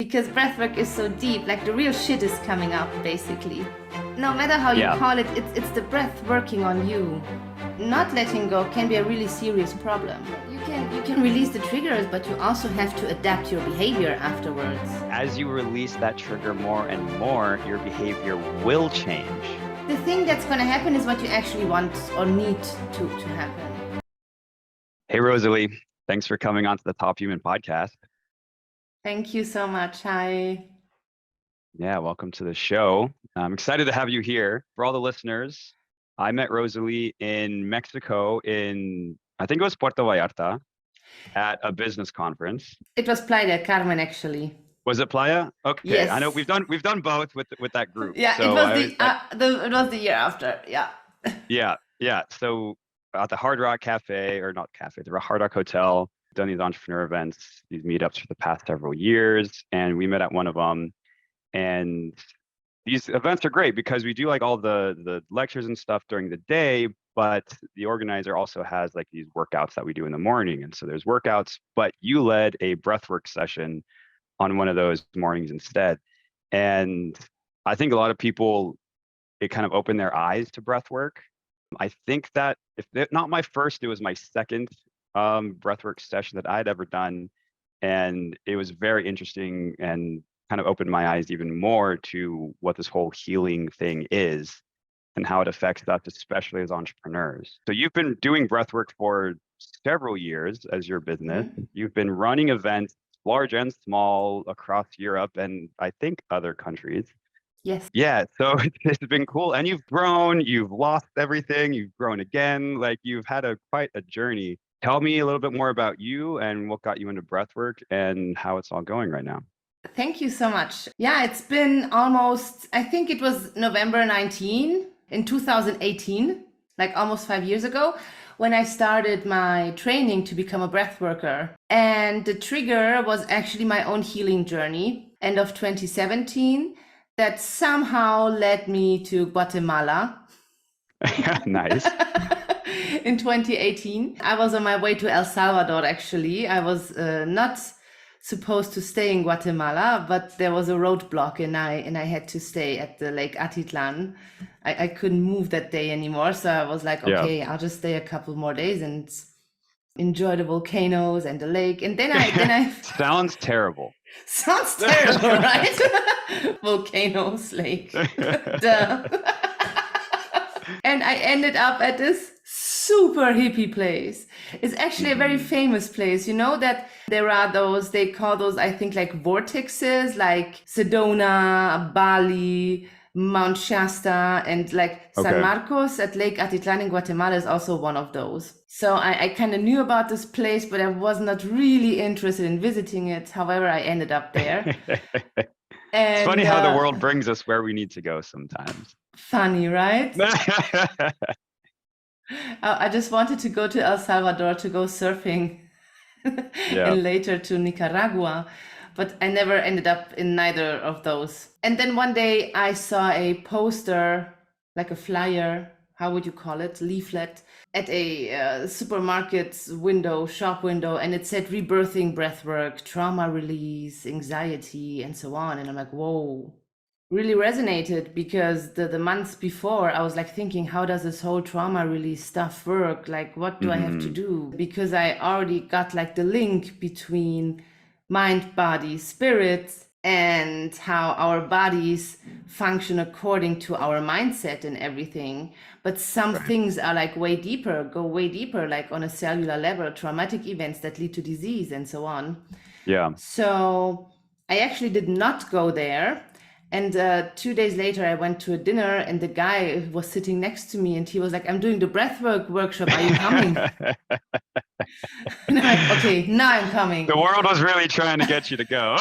because breathwork is so deep, like the real shit is coming up basically. No matter how you Yeah. call it, it's the breath working on you. Not letting go can be a really serious problem. You can release the triggers, but you also have to adapt your behavior afterwards. As you release that trigger more and more, your behavior will change. The thing that's going to happen is what you actually want or need to happen. Hey, Rosalie, thanks for coming on to the Top Human podcast. Thank you so much. Hi. Yeah, welcome to the show. I'm excited to have you here. For all the listeners, I met Rosalie in Mexico I think it was Puerto Vallarta, at a business conference. It was Playa del Carmen, actually. Was it Playa? Okay, Yes. I know we've done both with that group. Yeah, so it was the year after. Yeah. Yeah. So at the Hard Rock Cafe, or not cafe, the Hard Rock Hotel, done these entrepreneur events, these meetups for the past several years, and we met at one of them. And these events are great because we do like all the lectures and stuff during the day, but the organizer also has like these workouts that we do in the morning. And so there's workouts, but you led a breathwork session on one of those mornings instead. And I think a lot of people, it kind of opened their eyes to breathwork. I think that if not my first, it was my second breathwork session that I'd ever done. And it was very interesting and kind of opened my eyes even more to what this whole healing thing is and how it affects us, especially as entrepreneurs. So you've been doing breathwork for several years as your business. Mm-hmm. You've been running events, large and small, across Europe and I think other countries. Yes. Yeah, so it's been cool. And you've grown, you've lost everything, you've grown again, like you've had quite a journey. Tell me a little bit more about you and what got you into breathwork and how it's all going right now. Thank you so much. Yeah, it's been almost, I think it was November 19 in 2018, like almost 5 years ago, when I started my training to become a breath worker. And the trigger was actually my own healing journey, end of 2017, that somehow led me to Guatemala. Nice. In 2018. I was on my way to El Salvador, actually. I was not supposed to stay in Guatemala, but there was a roadblock and I had to stay at the Lake Atitlan. I couldn't move that day anymore. So I was like, okay, I'll just stay a couple more days and enjoy the volcanoes and the lake. And then I Sounds terrible. Sounds terrible, right? Volcanoes, lake. Duh. And I ended up at this super hippie place. It's actually a very famous place. You know that there are those, they call those, I think, like vortexes, like Sedona, Bali, Mount Shasta, and like San Marcos at Lake Atitlan in Guatemala is also one of those. So I kind of knew about this place, but I was not really interested in visiting it. However, I ended up there. It's funny how the world brings us where we need to go sometimes. Funny, right? I just wanted to go to El Salvador to go surfing and later to Nicaragua, but I never ended up in neither of those. And then one day I saw a poster, like a flyer, how would you call it, leaflet, at a supermarket window, shop window, and it said rebirthing breathwork, trauma release, anxiety, and so on. And I'm like, whoa. Really resonated because the months before I was like thinking, how does this whole trauma release stuff work? Like, what do I have to do? Because I already got like the link between mind, body, spirit, and how our bodies function according to our mindset and everything. But some things are like go way deeper, like on a cellular level, traumatic events that lead to disease and so on. Yeah. So I actually did not go there. And 2 days later, I went to a dinner and the guy was sitting next to me and he was like, I'm doing the breathwork workshop. Are you coming? And I'm like, okay, now I'm coming. The world was really trying to get you to go.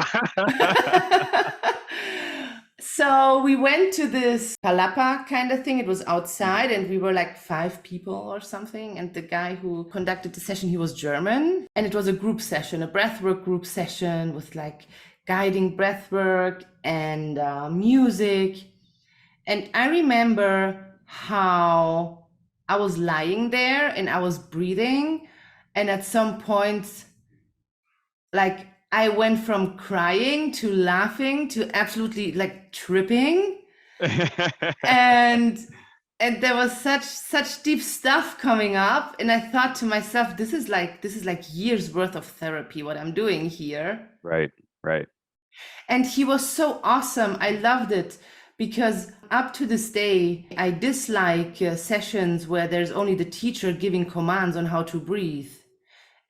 So we went to this palapa kind of thing. It was outside and we were like 5 people or something. And the guy who conducted the session, he was German. And it was a group session, a breathwork group session with like guiding breathwork and music. And I remember how I was lying there and I was breathing. And at some point, like I went from crying to laughing to absolutely like tripping. And there was such deep stuff coming up, and I thought to myself, this is like years worth of therapy what I'm doing here. Right, right. And he was so awesome. I loved it because up to this day, I dislike sessions where there's only the teacher giving commands on how to breathe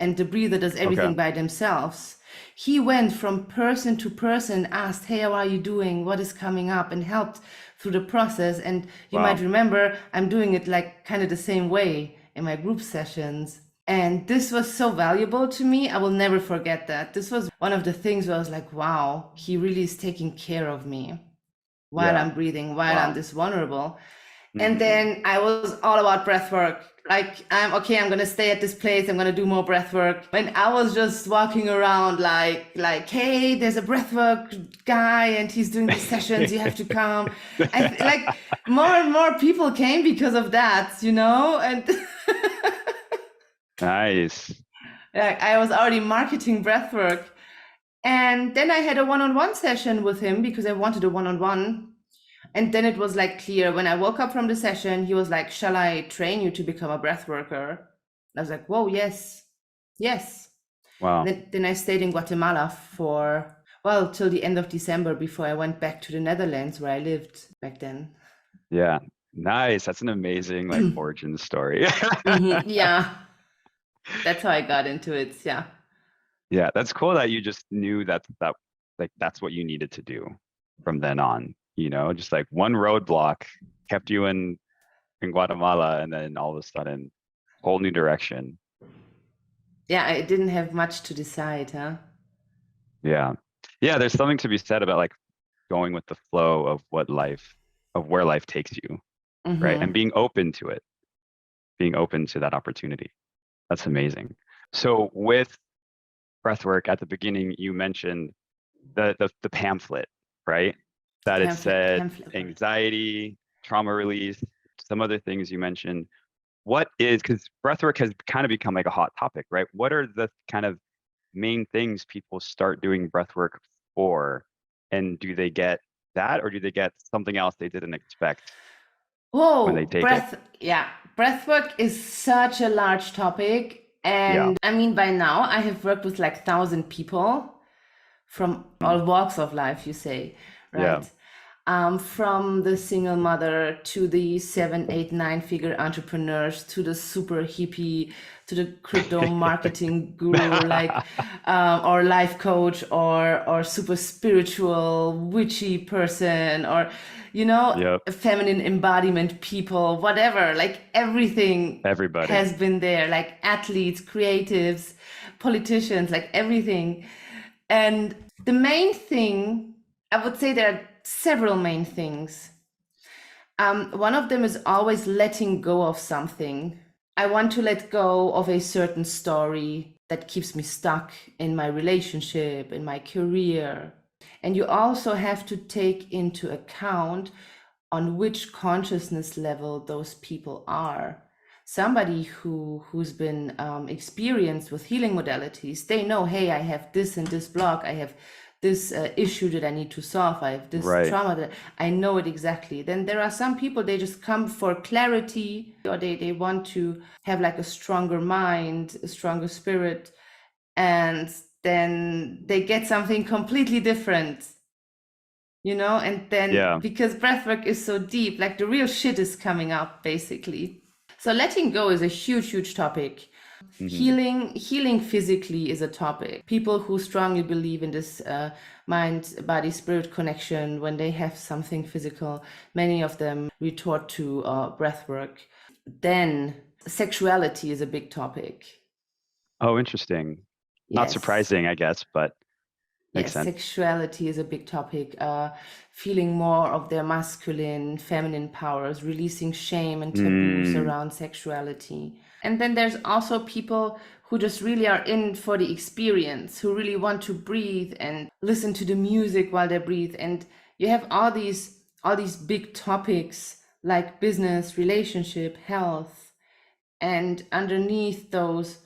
and the breather does everything Okay. by themselves. He went from person to person, asked, "Hey, how are you doing? What is coming up?" and helped through the process. And you might Wow. remember I'm doing it like kind of the same way in my group sessions. And this was so valuable to me. I will never forget that. This was one of the things where I was like, wow, he really is taking care of me while Yeah. I'm breathing, while I'm Wow. this vulnerable. And Hmm. then I was all about breath work. Like, I'm okay, I'm gonna stay at this place, I'm gonna do more breath work. And I was just walking around like, hey, there's a breath work guy and he's doing these sessions, you have to come. Like more and more people came because of that, you know? And Nice. like I was already marketing breath work. And then I had a one-on-one session with him because I wanted a one-on-one. And then it was like clear when I woke up from the session, he was like, "Shall I train you to become a breath worker?" I was like, "Whoa, yes, yes." Wow. Then I stayed in Guatemala for, well, till the end of December before I went back to the Netherlands where I lived back then. Yeah. Nice. That's an amazing like origin story. Yeah, that's how I got into it. Yeah. Yeah, that's cool that you just knew that like that's what you needed to do from then on, just like one roadblock kept you in Guatemala and then all of a sudden whole new direction. Yeah, I didn't have much to decide, huh? Yeah. Yeah, there's something to be said about like going with the flow of where life takes you, right? And Mm-hmm. being open to it, being open to that opportunity. That's amazing. So with breathwork at the beginning, you mentioned the pamphlet, right? That it said Pamphlet work. anxiety, trauma release, some other things you mentioned. What is, because breathwork has kind of become like a hot topic, right? What are the kind of main things people start doing breathwork for? And do they get that or do they get something else they didn't expect when they Whoa, take it? yeah, breath work is such a large topic. Yeah. And I mean, by now I have worked with like 1,000 people from Mm. all walks of life, you say, Yeah. right? From the single mother to the 7, 8, 9 figure entrepreneurs to the super hippie to the crypto marketing guru, like or life coach or super spiritual witchy person or Yep. feminine embodiment people, whatever. Like everything Everybody. has been there, like athletes, creatives, politicians, like everything. And the main thing, I would say there are several main things. One of them is always letting go of something. I want to let go of a certain story that keeps me stuck in my relationship, in my career. And you also have to take into account on which consciousness level those people are. Somebody who's been experienced with healing modalities, they know, hey, I have this and this block, I have this issue that I need to solve, I have this Right. trauma that I know it exactly. Then there are some people, they just come for clarity, or they want to have like a stronger mind, a stronger spirit, and then they get something completely different, and then Yeah. because breathwork is so deep, like the real shit is coming up basically. So letting go is a huge topic. Hmm. Healing physically is a topic. People who strongly believe in this mind body spirit connection, when they have something physical, many of them retort to breathwork. Then sexuality is a big topic. Oh, interesting. Not Yes. surprising, I guess, but makes Yes, sense. sexuality is a big topic. Feeling more of their masculine, feminine powers, releasing shame and taboos Mm, around sexuality. And then there's also people who just really are in for the experience, who really want to breathe and listen to the music while they breathe. And you have all these big topics like business, relationship, health, and underneath those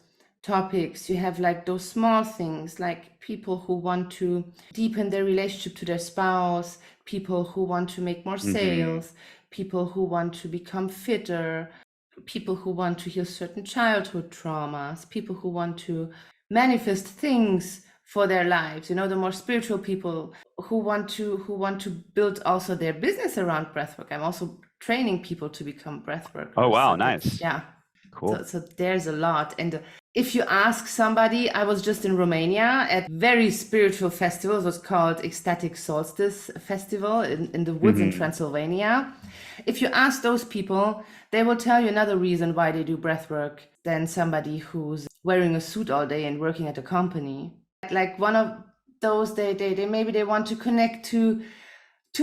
topics. You have like those small things, like people who want to deepen their relationship to their spouse, people who want to make more sales, people who want to become fitter, people who want to heal certain childhood traumas, people who want to manifest things for their lives, you know, the more spiritual people who want to build also their business around breathwork. I'm also training people to become breathworkers. Oh, wow. So Nice. yeah. Cool. So there's a lot. And if you ask somebody, I was just in Romania at very spiritual festival. It was called Ecstatic Solstice Festival in the woods in Transylvania. If you ask those people, they will tell you another reason why they do breathwork than somebody who's wearing a suit all day and working at a company. Like one of those, they maybe they want to connect to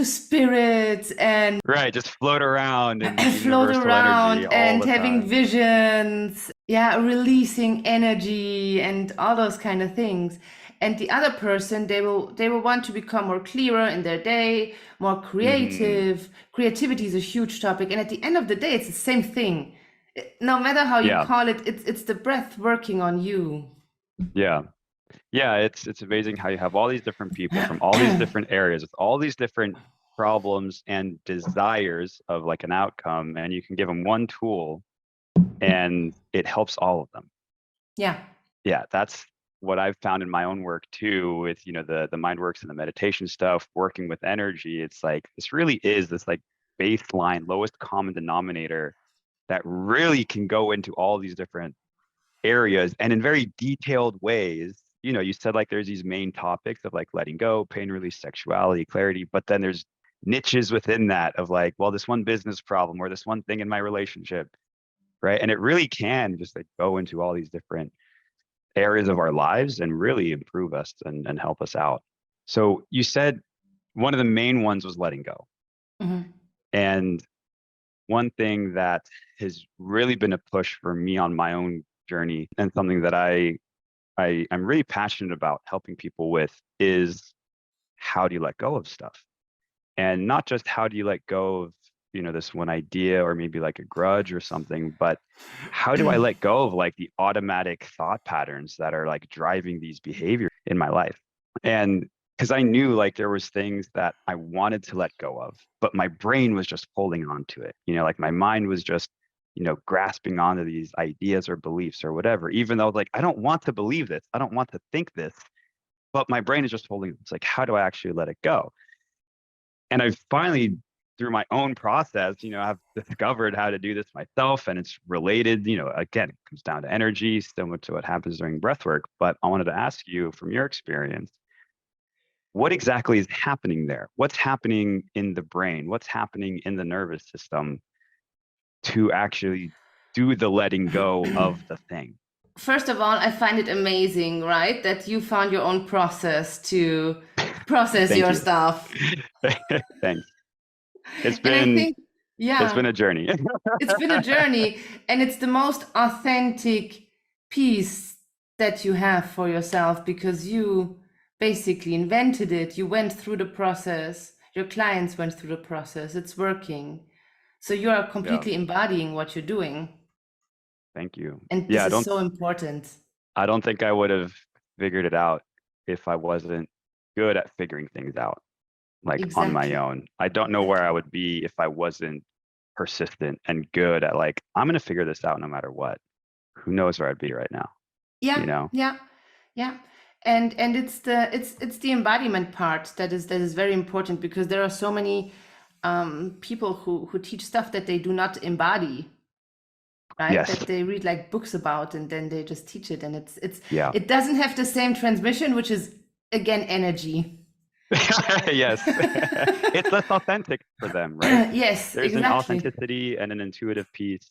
spirits and right, just float around in float universal around energy all and the having time. visions, yeah, releasing energy and all those kind of things. And the other person, they will want to become more clearer in their day, more creative. Creativity is a huge topic, and at the end of the day, it's the same thing. No matter how you Yeah. call it, it's the breath working on you. Yeah. Yeah, it's amazing how you have all these different people from all these different areas with all these different problems and desires of like an outcome, and you can give them one tool and it helps all of them. Yeah. Yeah, that's what I've found in my own work too, with the mind works and the meditation stuff, working with energy. It's like this really is this like baseline lowest common denominator that really can go into all these different areas and in very detailed ways. You said like there's these main topics of like letting go, pain release, sexuality, clarity, but then there's niches within that of like, well, this one business problem or this one thing in my relationship, right? And it really can just like go into all these different areas of our lives and really improve us and help us out. So you said one of the main ones was letting go. And one thing that has really been a push for me on my own journey and something that I'm really passionate about helping people with is how do you let go of stuff? And not just how do you let go of, this one idea or maybe like a grudge or something, but how do I let go of like the automatic thought patterns that are like driving these behaviors in my life? And because I knew like there was things that I wanted to let go of, but my brain was just holding on to it. Like my mind was just, grasping onto these ideas or beliefs or whatever, even though like, I don't want to believe this. I don't want to think this, but my brain is just holding. It's like, how do I actually let it go? And I've finally, through my own process, I've discovered how to do this myself, and it's related, again, it comes down to energy, similar to what happens during breath work. But I wanted to ask you, from your experience, what exactly is happening there? What's happening in the brain? What's happening in the nervous system to actually do the letting go of the thing? First of all, I find it amazing, right, that you found your own process to process Thank your you. stuff. Thanks. It's And I been think, yeah, it's been a journey. it's been a journey, and it's the most authentic piece that you have for yourself because you basically invented it. You went through the process. Your clients went through the process. It's working. So you are Yeah. completely embodying what you're doing. Thank you. And Yeah, this is so important. I don't think I would have figured it out if I wasn't good at figuring things out, like on my Exactly. own. I don't know where I would be if I wasn't persistent and good at like, I'm going to figure this out no matter what. Who knows where I'd be right now, Yeah, you know? yeah, yeah. And it's the embodiment part that is very important because there are so many people who teach stuff that they do not embody, right? Yes. That they read like books about and then they just teach it, and Yeah. it doesn't have the same transmission, which is again energy. Yes. It's less authentic for them, right? Yes, There's an exactly. authenticity and an intuitive piece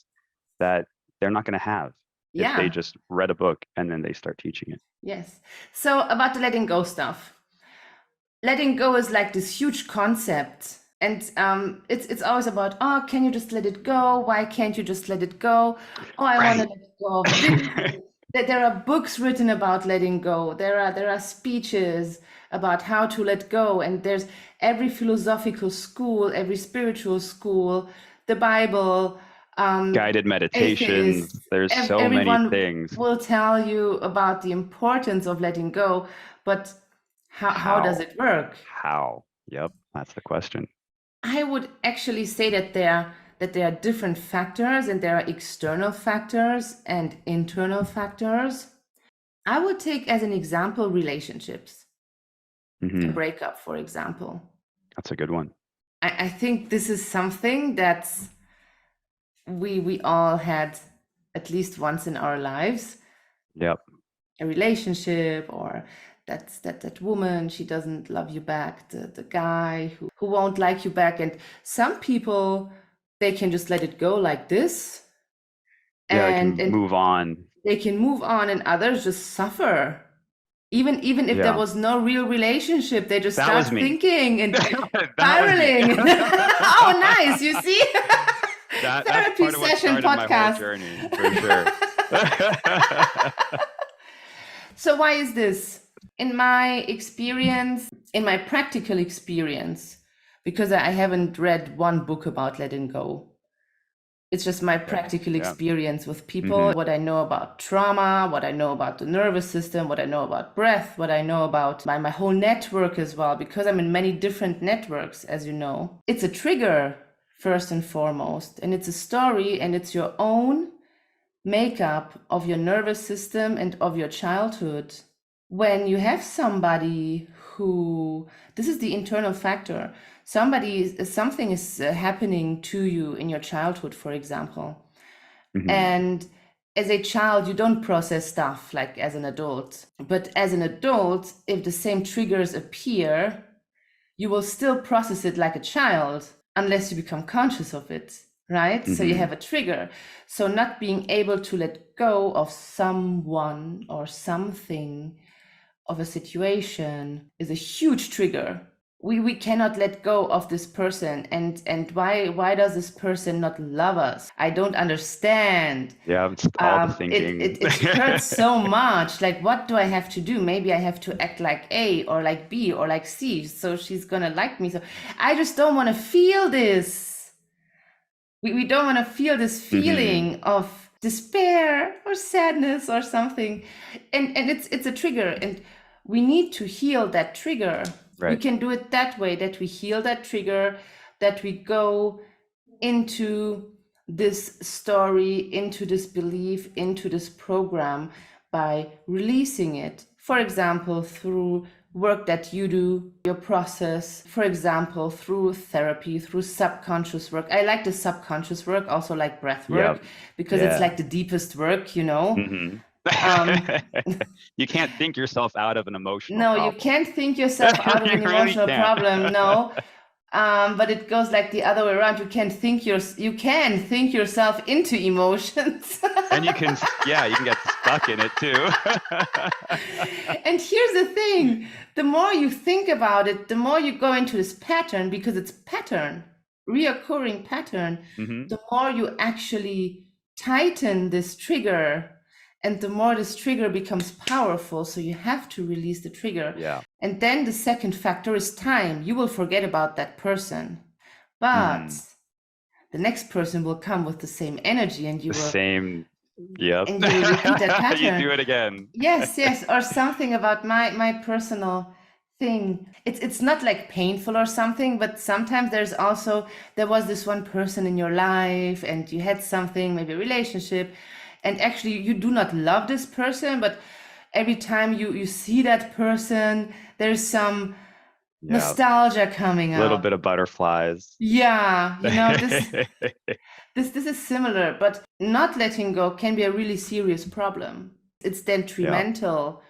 that they're not going to have if they Yeah. just read a book and then they start teaching it. Yes. So about the letting go stuff. Letting go is like this huge concept, and it's always about, oh, can you just let it go? Why can't you just let it go? Oh, I want to Right. let go of this. There are books written about letting go. There are speeches about how to let go, and there's every philosophical school, every spiritual school, the Bible, Guided meditations. Atheists, There's so many everyone things. will tell you about the importance of letting go, but how does it work? How? Yep, that's the question. I would actually say that there are different factors, and there are external factors and internal factors. I would take as an example relationships. A breakup, for example. That's a good one. I think this is something that's we all had at least once in our lives. Yep. A relationship, or that woman, she doesn't love you back, the guy who won't like you back. And some people, they can just let it go like this. Yeah, and they can move on. They can move on, and others just suffer. Even if there was no real relationship, they just start thinking and spiraling. Oh, nice! You see, that's part of what started podcast. My whole journey, for sure. So why is this? In my experience, in my practical experience, because I haven't read one book about letting go. It's just my practical experience with people, what I know about trauma, what I know about the nervous system, what I know about breath, what I know about my whole network as well, because I'm in many different networks, as you know. It's a trigger, first and foremost, and it's a story, and it's your own makeup of your nervous system and of your childhood. When you have somebody who, this is the internal factor, something is happening to you in your childhood, for example. And as a child, you don't process stuff like as an adult. But as an adult, if the same triggers appear, you will still process it like a child unless you become conscious of it, right? So you have a trigger. So not being able to let go of someone or something, of a situation, is a huge trigger. We cannot let go of this person, and why does this person not love us? I don't understand. Yeah, it's all the thinking. It hurts so much. Like, what do I have to do? Maybe I have to act like A or like B or like C, so she's gonna like me. So I just don't want to feel this. We don't want to feel this feeling of despair or sadness or something, and it's a trigger, and we need to heal that trigger. Right. We can do it that way, that we heal that trigger, that we go into this story, into this belief, into this program by releasing it. For example, through work that you do, your process, for example, through therapy, through subconscious work. I like the subconscious work, also like breath work, because it's like the deepest work, you know. You can't think yourself out of an emotional problem. you can't think yourself out of an emotional problem, no. But it goes like the other way around. You can think yourself into emotions. And you can get stuck in it too. And here's the thing, the more you think about it, the more you go into this pattern, because it's reoccurring pattern, the more you actually tighten this trigger, and the more this trigger becomes powerful. So you have to release the trigger. Yeah. And then the second factor is time. You will forget about that person, but the next person will come with the same energy, and you will and you will repeat that pattern. You do it again. Yes, or something about my personal thing. It's not like painful or something, but sometimes there was this one person in your life, and you had something, maybe a relationship, and actually you do not love this person, but every time you see that person, there's some nostalgia coming up. A little bit of butterflies. Yeah, this is similar, but not letting go can be a really serious problem. It's detrimental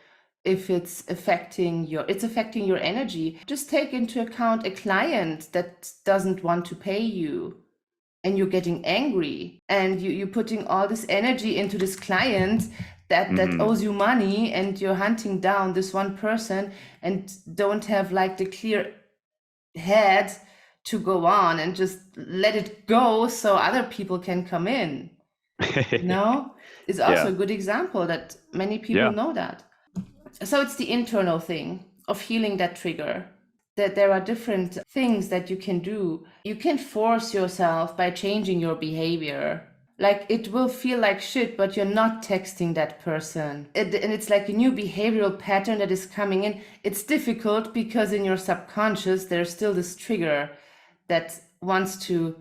if it's affecting your energy. Just take into account a client that doesn't want to pay you, and you're getting angry, and you're putting all this energy into this client that owes you money, and you're hunting down this one person and don't have like the clear head to go on and just let it go so other people can come in. It's also a good example that many people know that. So it's the internal thing of healing that trigger. That there are different things that you can do. You can force yourself by changing your behavior. Like it will feel like shit, but you're not texting that person. And it's like a new behavioral pattern that is coming in. It's difficult because in your subconscious, there's still this trigger that wants to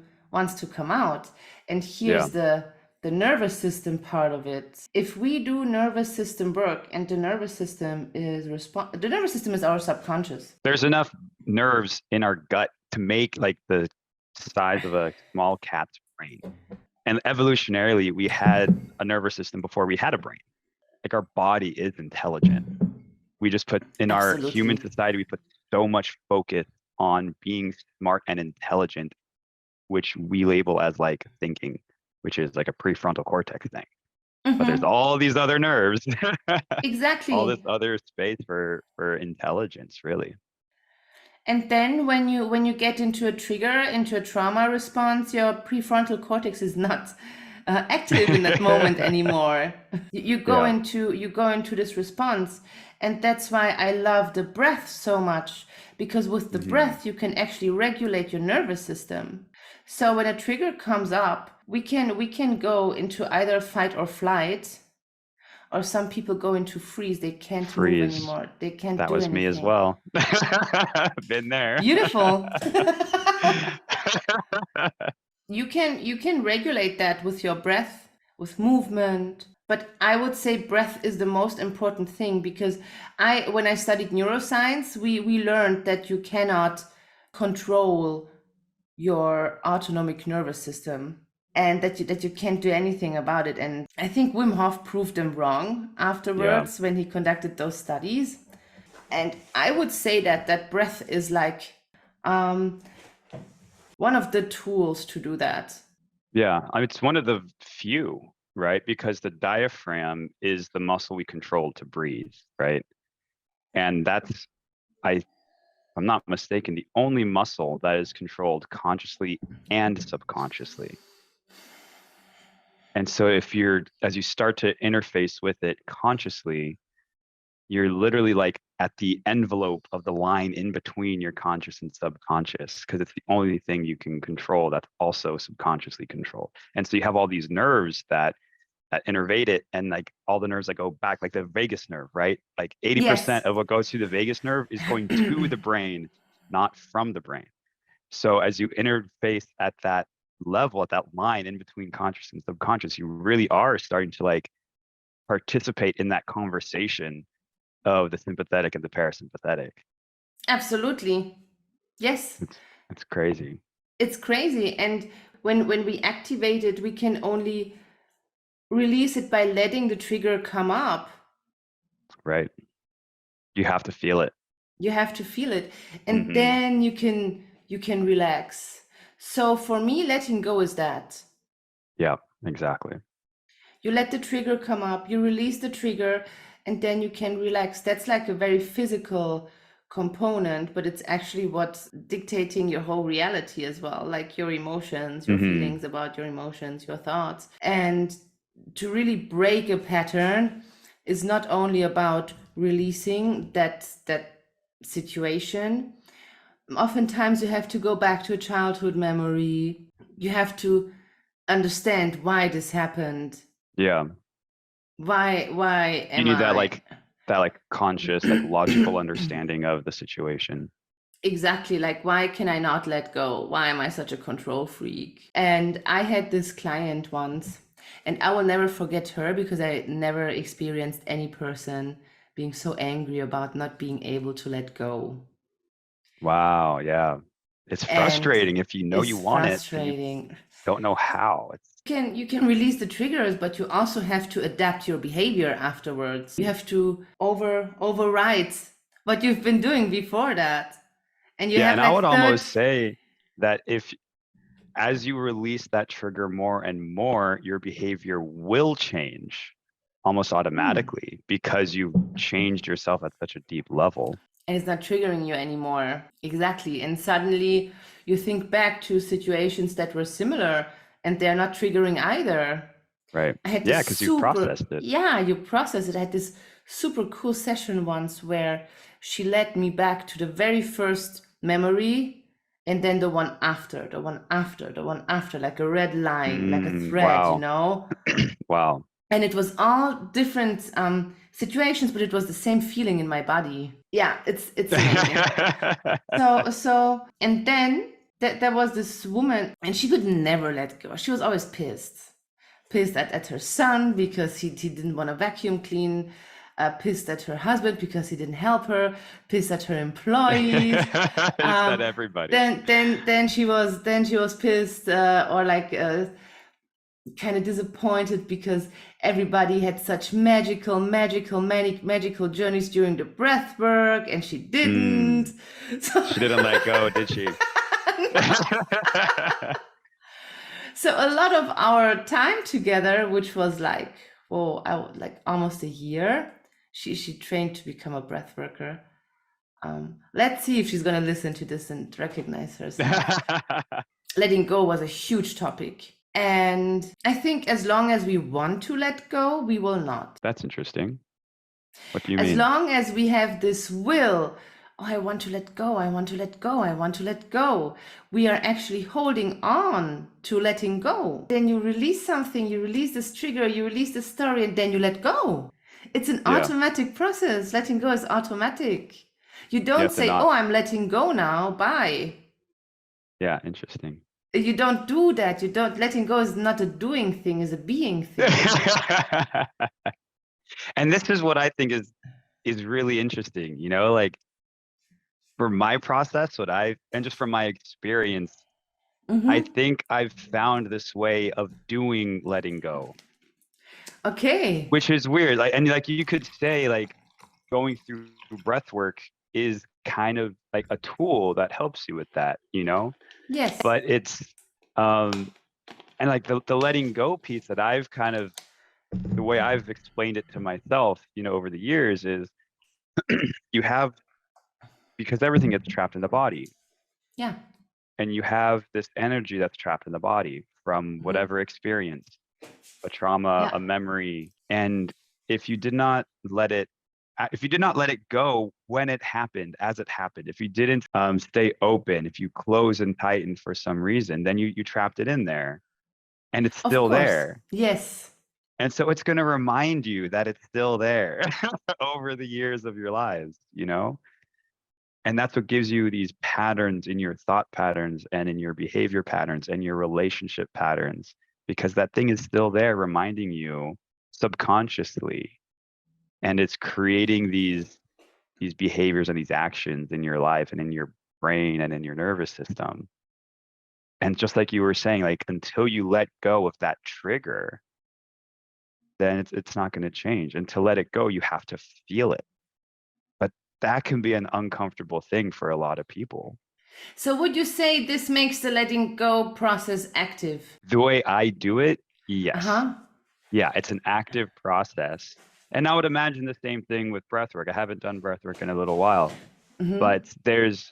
come out. And Yeah. here's the nervous system part of it. If we do nervous system work, and the nervous system is our subconscious. There's enough nerves in our gut to make like the size of a small cat's brain. And evolutionarily, we had a nervous system before we had a brain. Like our body is intelligent. We just put in our human Absolutely. society, we put so much focus on being smart and intelligent, which we label as like thinking, which is like a prefrontal cortex thing. But there's all these other nerves, all this Exactly. other space for intelligence, really. And then when you get into a trigger, into a trauma response, your prefrontal cortex is not active in that moment anymore. You go Yeah. into this response, and that's why I love the breath so much, because with the breath you can actually regulate your nervous system. So when a trigger comes up, we can go into either fight or flight, or some people go into freeze. They can't move Freeze. anymore. They can't That do was me as anything. well. Been there. Beautiful. You can regulate that with your breath, with movement. But I would say breath is the most important thing, because when I studied neuroscience, we learned that you cannot control your autonomic nervous system, and that you can't do anything about it. And I think Wim Hof proved them wrong Yeah. afterwards when he conducted those studies. And I would say that breath is like one of the tools to do that. Yeah. I mean, it's one of the few, right? Because the diaphragm is the muscle we control to breathe, right? And that's, if I'm not mistaken, the only muscle that is controlled consciously and subconsciously. And so as you start to interface with it consciously, you're literally like at the envelope of the line in between your conscious and subconscious, because it's the only thing you can control that's also subconsciously controlled. And so you have all these nerves that innervate it, and like all the nerves that go back, like the vagus nerve, right? Like 80% Yes, of what goes through the vagus nerve is going to the brain, not from the brain. So as you interface at that level, at that line in between conscious and subconscious, you really are starting to like participate in that conversation of the sympathetic and the parasympathetic. absolutely. Yes, It's crazy. it's crazy. And when we activate it, we can only release it by letting the trigger come up. Right. You have to feel it. You have to feel it, and then you can relax. So for me, letting go is that. Yeah, exactly. You let the trigger come up, you release the trigger, and then you can relax. That's like a very physical component, but it's actually what's dictating your whole reality as well, like your emotions, your feelings about your emotions, your thoughts. And to really break a pattern is not only about releasing that situation. Oftentimes you have to go back to a childhood memory. You have to understand why this happened. Yeah. Why You am need I that like conscious, like logical understanding of the situation. exactly, like why can I not let go? Why am I such a control freak? And I had this client once, and I will never forget her, because I never experienced any person being so angry about not being able to let go. Wow. Yeah. It's And frustrating if you know you it's want it and you frustrating. don't know how. You can release the triggers, but you also have to adapt your behavior afterwards. You have to override what you've been doing before that. And you Yeah. have And I would like almost say that if as you release that trigger more and more, your behavior will change almost automatically because you've changed yourself at such a deep level. and it's not triggering you anymore. Exactly. And suddenly you think back to situations that were similar, and they're not triggering either. Right. I had Yeah, this because you've processed it. yeah, you process it. I had this super cool session once where she led me back to the very first memory and then the one after, the one after, the one after, like a red line, like a thread, Wow. Wow. And it was all different situations, but it was the same feeling in my body. Yeah, it's amazing. And then there was this woman, and she could never let go. She was always pissed at her son because he didn't want to vacuum clean, pissed at her husband because he didn't help her, pissed at her employees. At everybody. Then she was pissed or like kind of disappointed because everybody had such magical journeys during the breath work, and she didn't. So she didn't let go, did she? So a lot of our time together, which was like, like almost a year, she trained to become a breath worker. Let's see if she's going to listen to this and recognize herself. Letting go was a huge topic. And I think as long as we want to let go, we will not. That's interesting. What do you mean? As long as we have this will, I want to let go, I want to let go, I want to let go, we are actually holding on to letting go. Then you release something, you release this trigger, you release the story, and then you let go. It's an automatic process. Letting go is automatic. You don't say, I'm letting go now, bye. Yeah, interesting. You don't do that. You don't. Letting go is not a doing thing, it's a being thing. And this is what I think is really interesting, you know, like for my process, and just from my experience, I think I've found this way of doing letting go. Okay. Which is weird. Like, and like you could say like going through breath work is kind of like a tool that helps you with that, you know? Yes. But it's and like the letting go piece that I've kind of, the way I've explained it to myself, you know, over the years is you have, because everything gets trapped in the body. Yeah. And you have this energy that's trapped in the body from whatever experience, a trauma, a memory. And if you did not let it go when it happened, as it happened, if you didn't stay open, if you close and tighten for some reason, then you trapped it in there, and it's still there. Yes. And so it's going to remind you that it's still there over the years of your lives, you know? And that's what gives you these patterns in your thought patterns and in your behavior patterns and your relationship patterns, because that thing is still there reminding you subconsciously. And it's creating these behaviors and these actions in your life and in your brain and in your nervous system. And just like you were saying, like until you let go of that trigger, then it's not going to change. And to let it go, you have to feel it. But that can be an uncomfortable thing for a lot of people. So would you say this makes the letting go process active? The way I do it, yes. Yeah, it's an active process. And I would imagine the same thing with breathwork. I haven't done breathwork in a little while, but there's,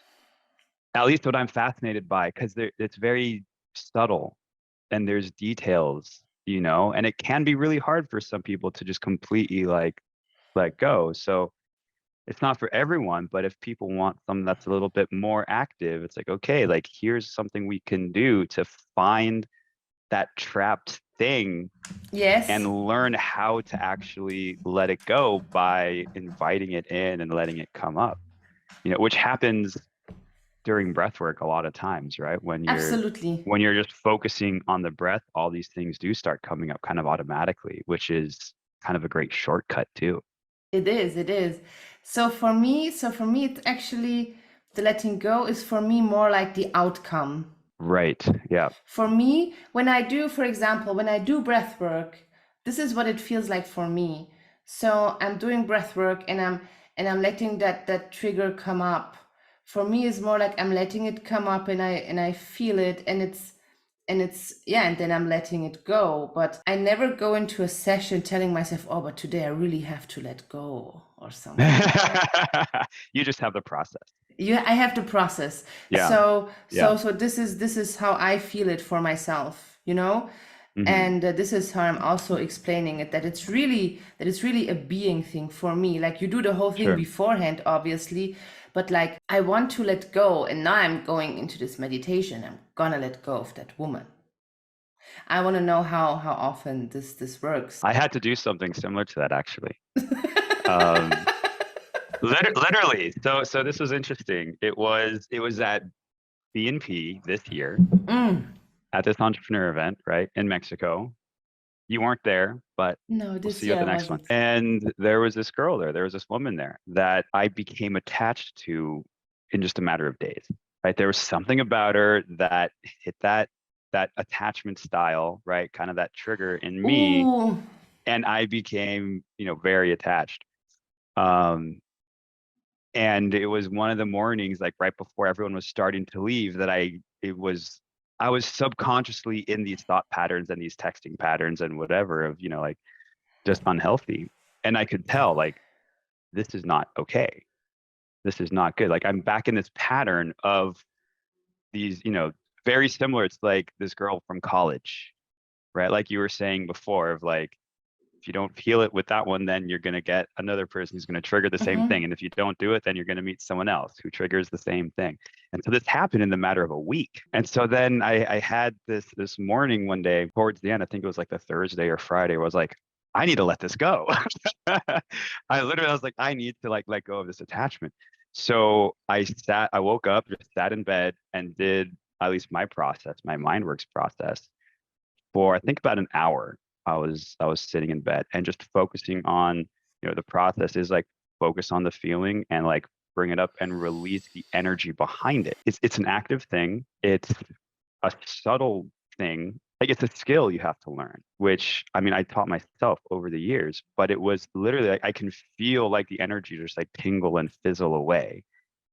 at least what I'm fascinated by, because it's very subtle and there's details, you know, and it can be really hard for some people to just completely like let go. So it's not for everyone, but if people want something that's a little bit more active, it's like, okay, like here's something we can do to find that trapped thing. Yes. And learn how to actually let it go by inviting it in and letting it come up, you know, which happens during breath work a lot of times, right? When you're just focusing on the breath, all these things do start coming up kind of automatically, which is kind of a great shortcut too. It is. So for me, it's actually, the letting go is for me more like the outcome. Right. Yeah. For me, when I do breath work, this is what it feels like for me. So I'm doing breath work and I'm letting that trigger come up. For me, it's more like I'm letting it come up and I feel it, and then I'm letting it go. But I never go into a session telling myself, oh, but today I really have to let go or something. You just have the process. I have the process. Yeah. So this is how I feel it for myself, you know? And this is how I'm also explaining it, that it's really a being thing for me. Like you do the whole thing beforehand, obviously, but like I want to let go, and now I'm going into this meditation. I'm gonna let go of that woman. I want to know how often this works. I had to do something similar to that actually. Um, literally. So this was interesting. It was at B&P this year at this entrepreneur event, right, in Mexico. You weren't there, but No, we'll this see you at year the I next one. wasn't. And there was this girl there. There was this woman there that I became attached to in just a matter of days. Right. There was something about her that hit that attachment style, right? Kind of that trigger in me. Ooh. And I became, very attached. Um, and it was one of the mornings, like right before everyone was starting to leave, that I was subconsciously in these thought patterns and these texting patterns and whatever of, like just unhealthy. And I could tell like, this is not okay. This is not good. Like I'm back in this pattern of these, very similar. It's like this girl from college, right? Like you were saying before of like, if you don't heal it with that one, then you're going to get another person who's going to trigger the same thing. And if you don't do it, then you're going to meet someone else who triggers the same thing. And so this happened in the matter of a week. And so then I had this morning one day towards the end, I think it was like the Thursday or Friday, where I was like, I need to let this go. I was like, I need to like let go of this attachment. So I woke up, just sat in bed and did at least my process, my MindWorks process for I think about an hour. I was sitting in bed and just focusing on, the process is like focus on the feeling and like bring it up and release the energy behind it. It's an active thing. It's a subtle thing. Like it's a skill you have to learn, which I mean I taught myself over the years, but it was literally like I can feel like the energy just like tingle and fizzle away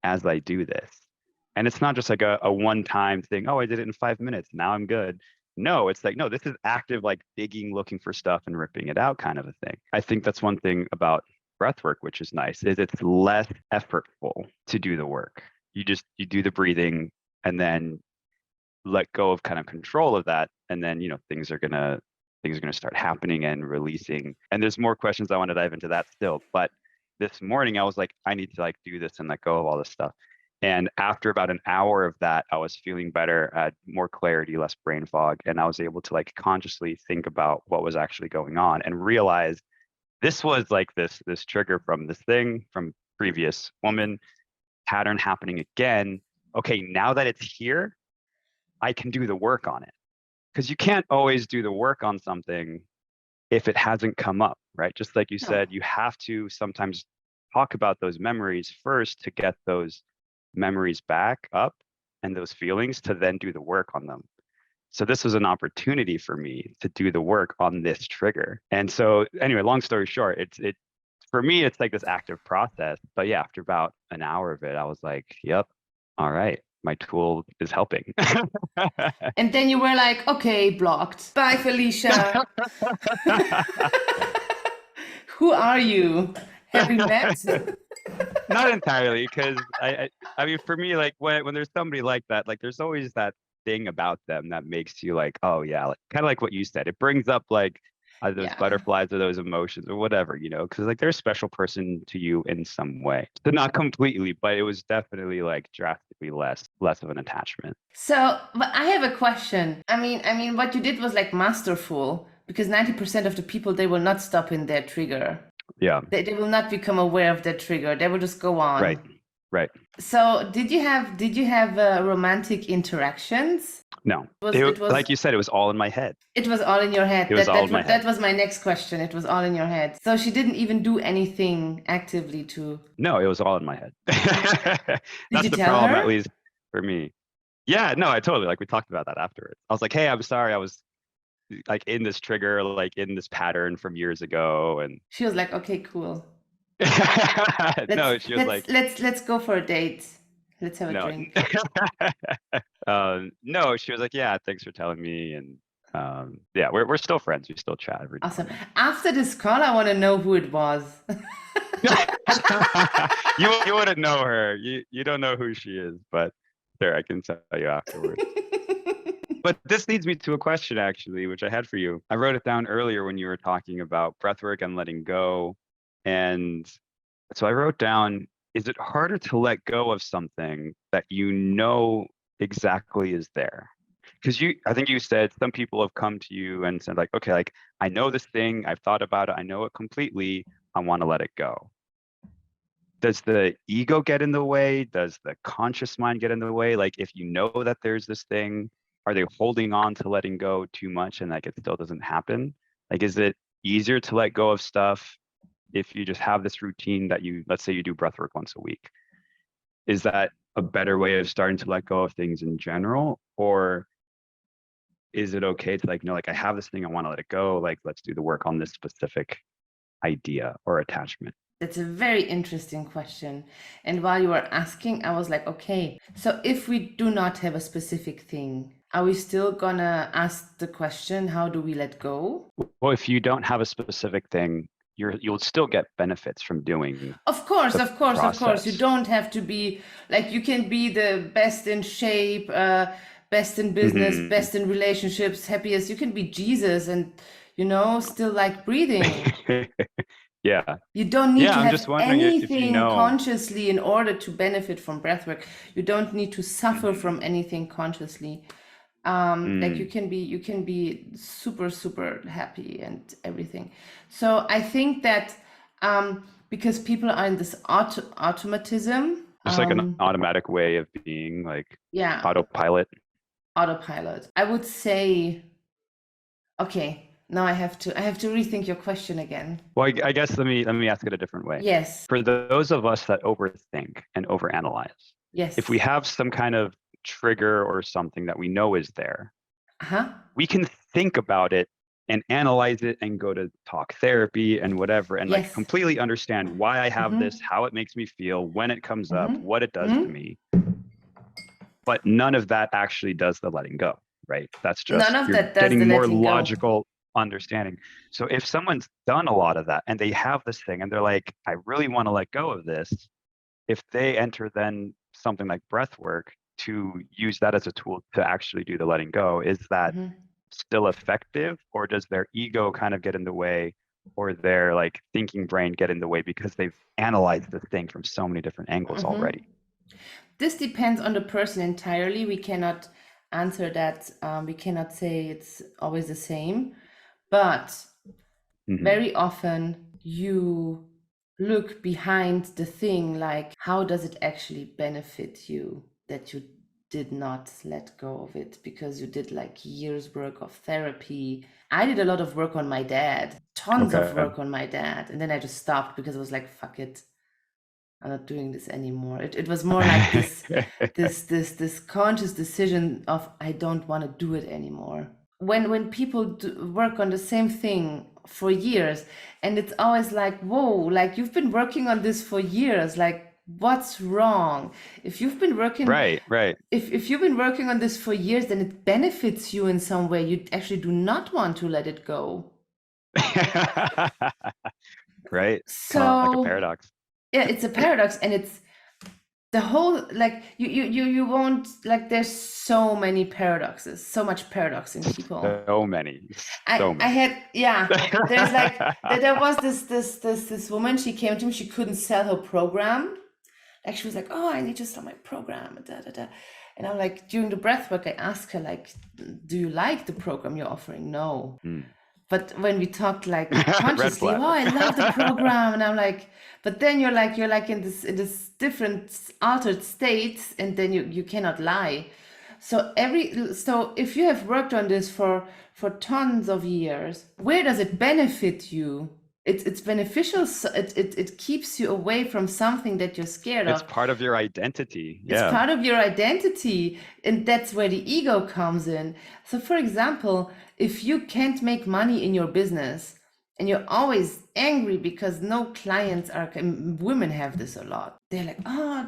as I do this. And it's not just like a one-time thing. Oh, I did it in 5 minutes. Now I'm good. No, it's like, no, this is active, like digging, looking for stuff and ripping it out kind of a thing. I think that's one thing about breathwork, which is nice, is it's less effortful to do the work. You do the breathing and then let go of kind of control of that. And then, things are gonna start happening and releasing. And there's more questions I want to dive into that still. But this morning I was like, I need to like do this and let go of all this stuff. And after about an hour of that, I was feeling better, had more clarity, less brain fog. And I was able to like consciously think about what was actually going on and realize this was like this trigger from this thing from previous woman, pattern happening again. Okay, now that it's here, I can do the work on it. Because you can't always do the work on something if it hasn't come up, right? Just like you said, you have to sometimes talk about those memories first to get those memories back up and those feelings to then do the work on them. So this was an opportunity for me to do the work on this trigger. And so anyway, long story short, it for me, it's like this active process. But yeah, after about an hour of it, I was like, yep, all right, my tool is helping. And then you were like, okay, blocked. Bye, Felicia. Who are you? Have we met? Not entirely, because I mean, for me, like when there's somebody like that, like there's always that thing about them that makes you like, oh yeah, like, kind of like what you said. It brings up like those butterflies or those emotions or whatever, because like they're a special person to you in some way. So not completely, but it was definitely like drastically less of an attachment. So, but I have a question. I mean, what you did was like masterful, because 90% of the people, they will not stop in their trigger. Yeah. They will not become aware of their trigger. They will just go on. Right. So did you have romantic interactions? No. It was like you said, it was all in my head. It was all in your head. It was all in my head. That was my next question. It was all in your head. So she didn't even do anything actively to. No, it was all in my head. Did you the tell problem, her? at least for me. Yeah, no, I totally, like we talked about that afterwards. I was like, hey, I'm sorry, I was like in this trigger, like in this pattern from years ago. And she was like, okay, cool. No, she was like, let's go for a date. Let's have a drink. No, she was like, yeah, thanks for telling me. And yeah, we're still friends. We still chat every Awesome. morning. After this call, I want to know who it was. You wouldn't know her. You don't know who she is, but sure, I can tell you afterwards. But this leads me to a question, actually, which I had for you. I wrote it down earlier when you were talking about breathwork and letting go. And so I wrote down, is it harder to let go of something that you know exactly is there? Because I think you said some people have come to you and said like, okay, like I know this thing, I've thought about it, I know it completely, I want to let it go. Does the ego get in the way? Does the conscious mind get in the way? Like if you know that there's this thing, are they holding on to letting go too much and like it still doesn't happen? Like, is it easier to let go of stuff if you just have this routine that let's say you do breath work once a week? Is that a better way of starting to let go of things in general? Or is it okay to like, no, like I have this thing, I want to let it go. Like, let's do the work on this specific idea or attachment? That's a very interesting question. And while you were asking, I was like, okay, so if we do not have a specific thing, are we still gonna ask the question, how do we let go? Well, if you don't have a specific thing, you'll still get benefits from doing Of course, the of course, of course. You process. don't have to be like, you can be the best in shape, best in business, Hmm. best in relationships, happiest. You can be Jesus and, still like breathing. Yeah. You don't need Yeah. to I'm have just wondering if you anything know. consciously in order to benefit from breathwork. You don't need to suffer Hmm. from anything consciously. Like Mm. you can be super, super happy and everything. So I think that because people are in this automatism, Just like an automatic way of being, like yeah, autopilot. autopilot. I would say, okay, now I have to rethink your question again. Well, I guess let me ask it a different way. Yes, For those of us that overthink and overanalyze, if we yes, have some kind of trigger or something that we know is there, uh-huh, we can think about it and analyze it and go to talk therapy and whatever and like yes, completely understand why I have this, mm-hmm, how it makes me feel, when it comes up, mm-hmm, what it does to mm-hmm. me. But none of that actually does the letting go, right? That's None just of you're that does the getting more letting go. logical understanding. So if someone's done a lot of that and they have this thing and they're like, I really want to let go of this, if they enter then something like breath work to use that as a tool to actually do the letting go, is that Mm-hmm. still effective, or does their ego kind of get in the way, or their like thinking brain get in the way because they've analyzed the thing from so many different angles Mm-hmm. already? This depends on the person entirely. We cannot answer that. We cannot say it's always the same. But Hmm. very often you look behind the thing like, how does it actually benefit you that you did not let go of it because you did like years work of therapy. I did a lot of work on my dad, tons of Okay. work on my dad, and then I just stopped because I was like, fuck it, I'm not doing this anymore. It was more like this conscious decision of, I don't want to do it anymore. When people work on the same thing for years, and it's always like, whoa, like you've been working on this for years, like what's wrong? If you've been working Right. if you've been working on this for years, then it benefits you in some way. You actually do not want to let it go. Right. Kind of like a So paradox. yeah, it's a paradox, and it's the whole like you won't like, there's so many paradoxes, so much paradox in people. So many. So I many. had, yeah, there's like there was this woman, she came to me, she couldn't sell her program. Like she was like, oh, I need to sell my program, da, da, da. And I'm like, during the breath work, I asked her like, do you like the program you're offering? No. Mm. But when we talked like Red consciously, flag. oh, I love the program, and I'm like, but then you're like in this different altered state, and then you cannot lie. So if you have worked on this for tons of years, where does it benefit you? It's beneficial. So it keeps you away from something that you're scared It's of. part of your identity. It's Yeah. part of your identity, and that's where the ego comes in. So for example, if you can't make money in your business and you're always angry because no clients are, women have this a lot, they're like, oh,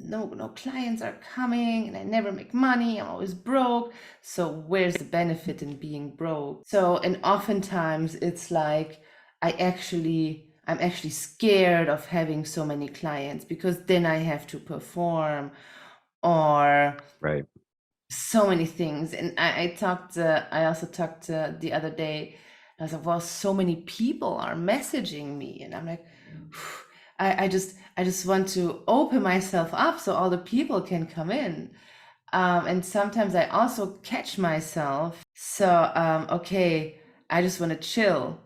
no clients are coming and I never make money, I'm always broke. So where's the benefit in being broke? So, and oftentimes it's like, I'm actually scared of having so many clients because then I have to perform, or Right. so many things. And I also talked the other day, I was like, well, so many people are messaging me, and I'm like, I just want to open myself up so all the people can come in. And sometimes I also catch myself. So, okay, I just want to chill,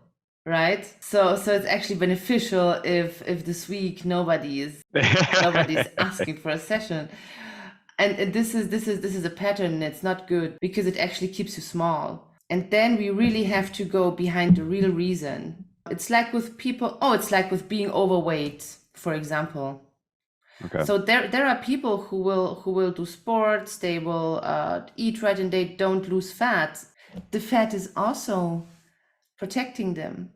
right? So it's actually beneficial if this week nobody's asking for a session. And this is a pattern, and it's not good because it actually keeps you small. And then we really have to go behind the real reason. It's like with people, it's like with being overweight, for example. Okay. So there are people who will do sports, they will eat right, and they don't lose fat. The fat is also protecting them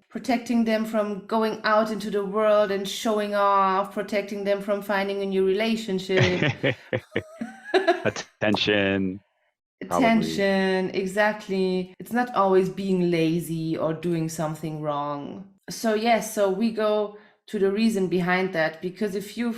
from going out into the world and showing off, protecting them from finding a new relationship. Attention, probably. Attention, exactly. It's not always being lazy or doing something wrong. So yes, so we go to the reason behind that, because if you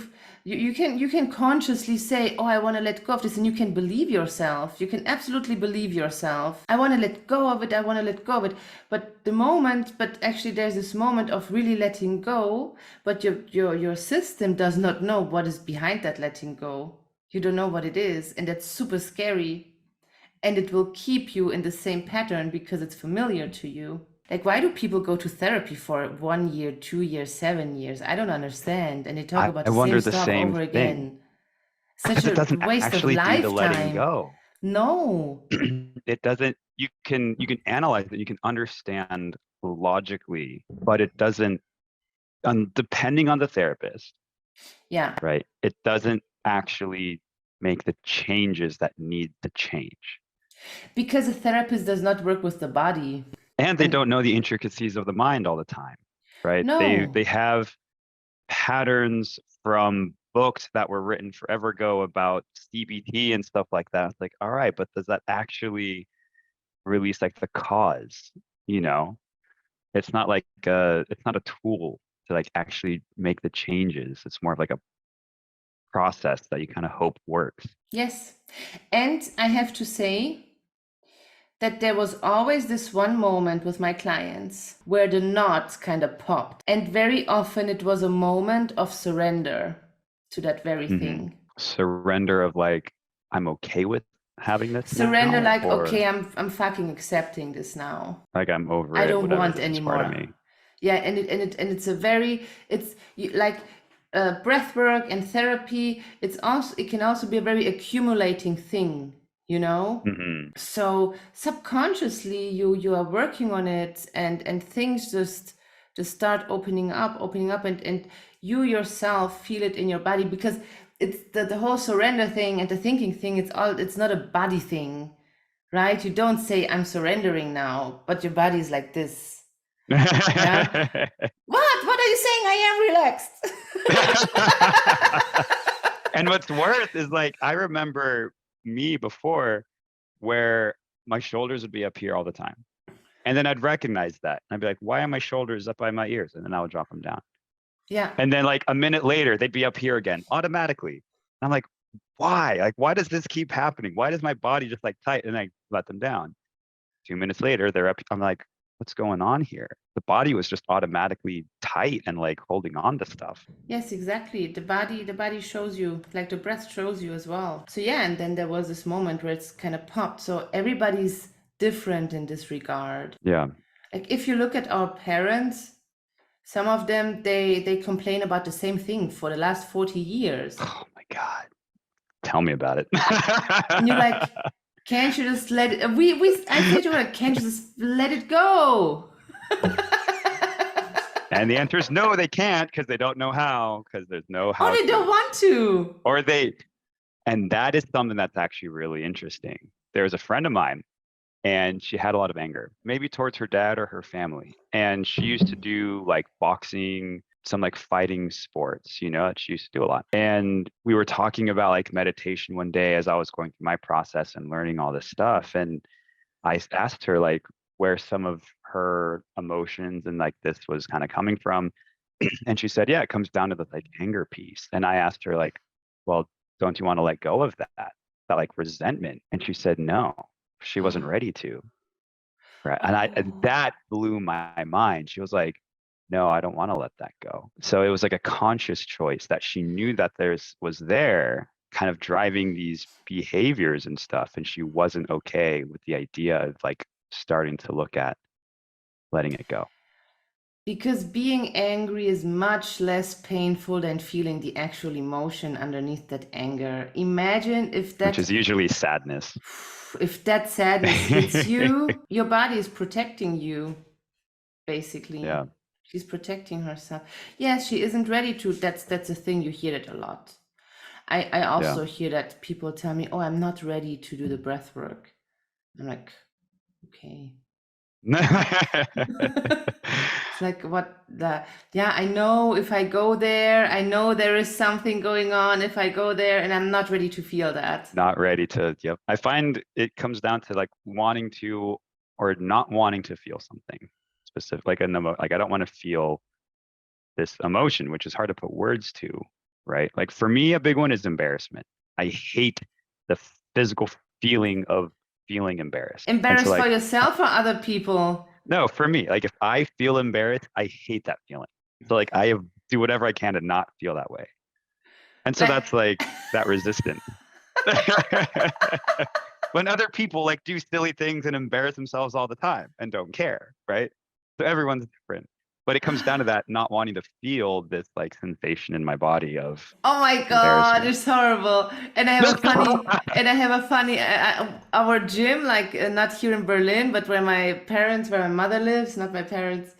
can consciously say, oh, I want to let go of this, and you can believe yourself. You can absolutely believe yourself. I want to let go of it. I want to let go of it. But actually there's this moment of really letting go, but your system does not know what is behind that letting go. You don't know what it is, and that's super scary. And it will keep you in the same pattern because it's familiar to you. Like, why do people go to therapy for 1 year, 2 years, 7 years? I don't understand. And they talk about I the same wonder the stuff same over thing, again. Such because it a doesn't waste of actually do the letting lifetime. go. No. It doesn't, you can analyze it, you can understand logically, but it doesn't, depending on the therapist, Yeah. right? It doesn't actually make the changes that need to change. Because a therapist does not work with the body. And they And don't know the intricacies of the mind all the time, right? no. They have patterns from books that were written forever ago about CBT and stuff like that. It's like, all right, but does that actually release like the cause? You know, it's not a tool to like actually make the changes. It's more of like a process that you kind of hope works. Yes. And I have to say that there was always this one moment with my clients where the knots kind of popped. And very often it was a moment of surrender to that very Hmm. thing. Surrender of like, I'm okay with having this Surrender, now, like, or okay, I'm fucking accepting this now. like I'm over I it, don't whatever, want this is part of anymore. me. Yeah, and it's a very it's like breath work and therapy. It can also be a very accumulating thing, you know. Hmm. So subconsciously you are working on it, and things just start opening up, and you yourself feel it in your body, because it's the whole surrender thing and the thinking thing. It's not a body thing, right? You don't say I'm surrendering now, but your body is like this. Yeah. What are you saying? I am relaxed. And what's worse is like, I remember me before where my shoulders would be up here all the time. And then I'd recognize that. And I'd be like, why are my shoulders up by my ears? And then I would drop them down. Yeah. And then like a minute later, they'd be up here again automatically. And I'm like, why? Like, why does this keep happening? Why does my body just like tight? And I let them down. 2 minutes later, they're up. I'm like, what's going on here? The body was just automatically tight and like holding on to stuff. Yes, exactly. The body shows you, like the breath shows you as well. So yeah, and then there was this moment where it's kind of popped. So everybody's different in this regard. Yeah. Like if you look at our parents, some of them they complain about the same thing for the last 40 years. Oh my God. Tell me about it. And you're like, can't you just let it I say to her, can't you just let it go? And the answer is no, they can't, because they don't know how, because there's no Oh, how they don't to. want to. Or and that is something that's actually really interesting. There's a friend of mine, and she had a lot of anger, maybe towards her dad or her family. And she used to do like boxing, some like fighting sports, that she used to do a lot. And we were talking about like meditation one day as I was going through my process and learning all this stuff. And I asked her like where some of her emotions and like this was kind of coming from. And she said, yeah, it comes down to the like anger piece. And I asked her like, well, don't you want to let go of that like resentment? And she said, no, she wasn't ready to. Right. And Oh, that blew my mind. She was like, no, I don't want to let that go. So it was like a conscious choice that she knew that was there kind of driving these behaviors and stuff. And she wasn't okay with the idea of like starting to look at letting it go. Because being angry is much less painful than feeling the actual emotion underneath that anger. Imagine Which is usually sadness. If that sadness hits you, your body is protecting you, basically. Yeah. She's protecting herself. Yes, she isn't ready to. That's a thing. You hear it a lot. I also hear that people tell me, "Oh, I'm not ready to do the breath work." I'm like, okay. It's like what the yeah, I know if I go there, I know there is something going on if I go there, and I'm not ready to feel that. Not ready to, yep. I find it comes down to like wanting to or not wanting to feel something specific, like like I don't want to feel this emotion, which is hard to put words to, right? Like for me, a big one is embarrassment. I hate the physical feeling of feeling embarrassed. And so Embarrassed for like, yourself or other people? no, for me, like if I feel embarrassed, I hate that feeling. So like I do whatever I can to not feel that way. And so Like, that's like that resistance. When other people like do silly things and embarrass themselves all the time and don't care, right? So everyone's different. But it comes down to that not wanting to feel this like sensation in my body of oh my God, embarrassment. it's horrible. And I have a funny, our gym, like not here in Berlin, but where my mother lives, not my parents.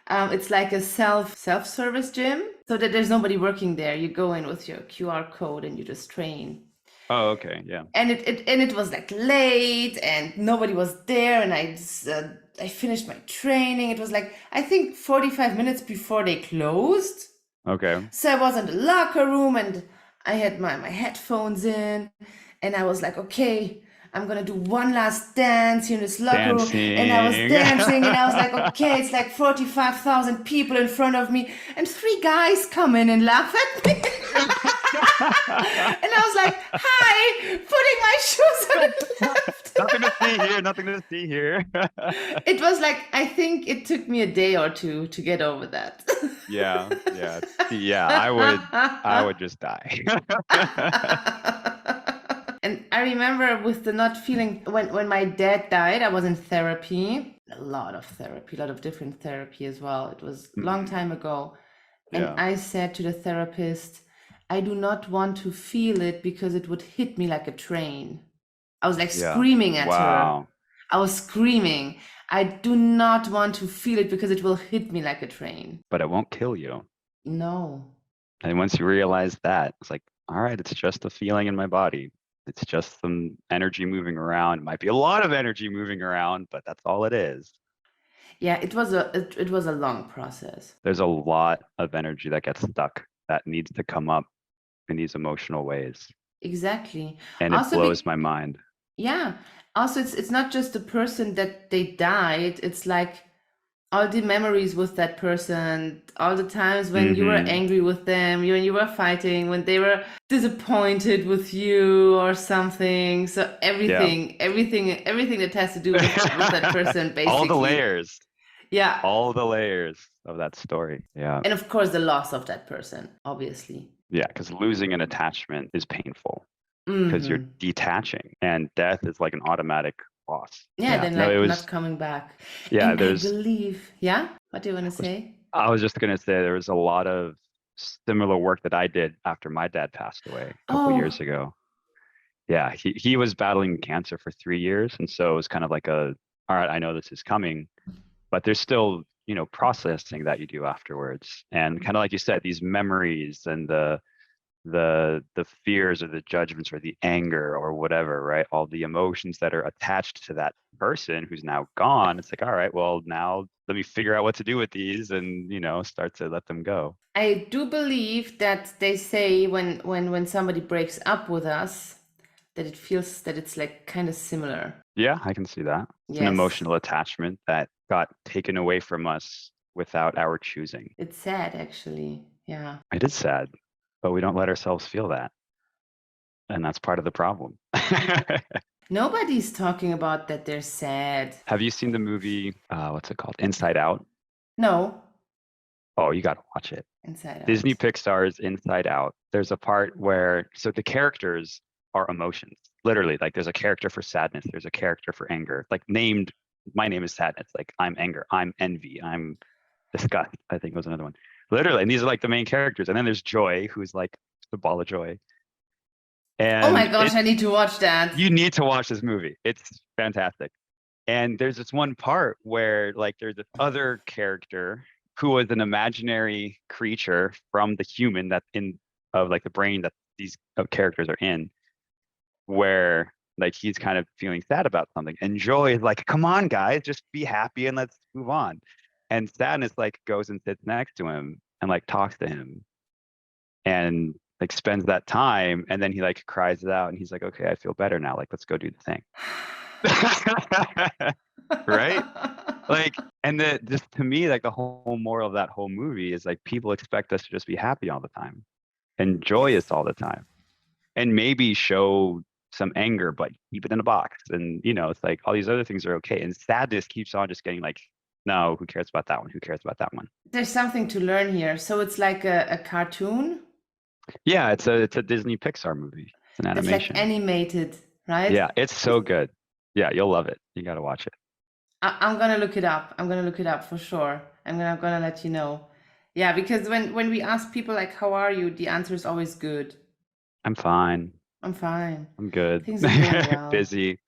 It's like a self-service gym, so that there's nobody working there. You go in with your QR code and you just train. Oh, okay, yeah. And it was like late and nobody was there, and I finished my training. It was like I think 45 minutes before they closed. Okay. So I was in the locker room and I had my headphones in, and I was like, okay, I'm gonna do one last dance here in this locker room. And I was dancing and I was like, okay, it's like 45,000 people in front of me, and three guys come in and laugh at me. And I was like, hi, putting my shoes on the left. Nothing to see here, nothing to see here. It was like, I think it took me a day or two to get over that. Yeah. I would just die. And I remember with the not feeling when my dad died, I was in therapy, a lot of different therapy as well. It was a long time ago. And Yeah. I said to the therapist, I do not want to feel it because it would hit me like a train. I was like screaming at her. I was screaming. I do not want to feel it because it will hit me like a train. But it won't kill you. No. And once you realize that, it's like, all right, it's just a feeling in my body. It's just some energy moving around. It might be a lot of energy moving around, but that's all it is. Yeah, it was a long process. There's a lot of energy that gets stuck that needs to come up in these emotional ways. Exactly. And it blows my mind. Yeah. Also, it's not just the person that they died. It's like all the memories with that person, all the times when you were angry with them, when you were fighting, when they were disappointed with you or something. So everything that has to do with that person, basically. All the layers. Yeah. All the layers of that story. Yeah. And of course, the loss of that person, obviously. Yeah, because losing an attachment is painful because you're detaching, and death is like an automatic loss. Yeah, then like not coming back. Yeah, and I believe. Yeah, what do you want to say? I was just gonna say there was a lot of similar work that I did after my dad passed away a couple years ago. Yeah, he was battling cancer for 3 years, and so it was kind of like all right, I know this is coming, but there's still processing that you do afterwards, and kind of like you said, these memories and the fears or the judgments or the anger or whatever, right? All the emotions that are attached to that person who's now gone. It's like, all right, well, now let me figure out what to do with these and, start to let them go. I do believe that they say when somebody breaks up with us, that it feels that it's like kind of similar. Yeah, I can see that. It's an emotional attachment that got taken away from us without our choosing. It's sad, actually. Yeah. It is sad, but we don't let ourselves feel that. And that's part of the problem. Nobody's talking about that they're sad. Have you seen the movie, what's it called? Inside Out? No. Oh, you got to watch it. Inside Disney Out. Pixar's Inside Out. There's a part where, so the characters are emotions. Literally, like there's a character for sadness, there's a character for anger. Like named, my name is sadness. Like I'm anger, I'm envy, I'm disgust, I think was another one. Literally, and these are like the main characters. And then there's Joy, who's like the ball of joy. Oh my And gosh, I need to watch that. you need to watch this movie. It's fantastic. And there's this one part where like there's this other character who was an imaginary creature from the human that's in of like the brain that these characters are in, where like he's kind of feeling sad about something. And Joy is like, come on, guys, just be happy and let's move on. And Sadness like goes and sits next to him and like talks to him and like spends that time, and then he like cries it out and he's like, okay, I feel better now. Like, let's go do the thing. Right? Like, and the just to me, like the whole moral of that whole movie is like people expect us to just be happy all the time and joyous Yes. all the time. And maybe show some anger, but keep it in a box. And it's like all these other things are okay. And sadness keeps on just getting like, no, who cares about that one? Who cares about that one? There's something to learn here. So it's like a cartoon Yeah, it's a Disney Pixar movie. It's an that's like animation. animated, right? Yeah, it's so good. Yeah, you'll love it. You got to watch it. I'm gonna look it up. I'm gonna look it up for sure. I'm gonna let you know. Yeah, because when we ask people like, "How are you?" the answer is always good. I'm fine. I'm fine. I'm good. Things are going well. Busy.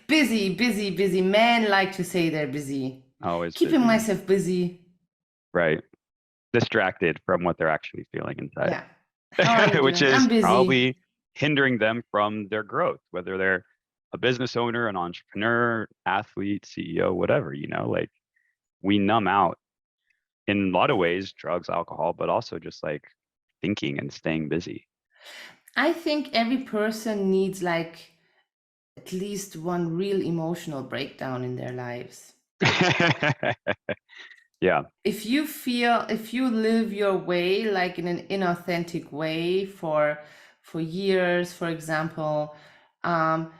Busy, busy, busy. Men like to say they're busy. Always Keeping busy. myself busy. Right. Distracted from what they're actually feeling inside, Yeah. How are you which doing? is I'm busy. probably hindering them from their growth, whether they're a business owner, an entrepreneur, athlete, CEO, whatever, like we numb out in a lot of ways, drugs, alcohol, but also just like thinking and staying busy. I think every person needs like at least one real emotional breakdown in their lives. Yeah, If you live your way like in an inauthentic way for years, for example, um,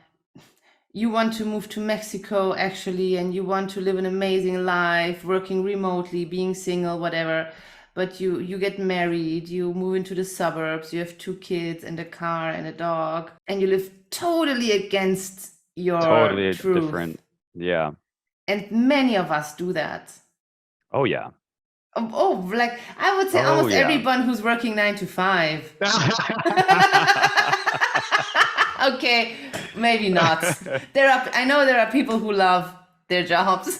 you want to move to Mexico actually, and you want to live an amazing life, working remotely, being single, whatever. But you get married, you move into the suburbs, you have 2 kids and a car and a dog, and you live totally against your totally different. truth. Yeah. And many of us do that. Oh, yeah. Like I would say Oh, almost yeah. everyone who's working 9 to 5. Okay, maybe not. I know there are people who love their jobs.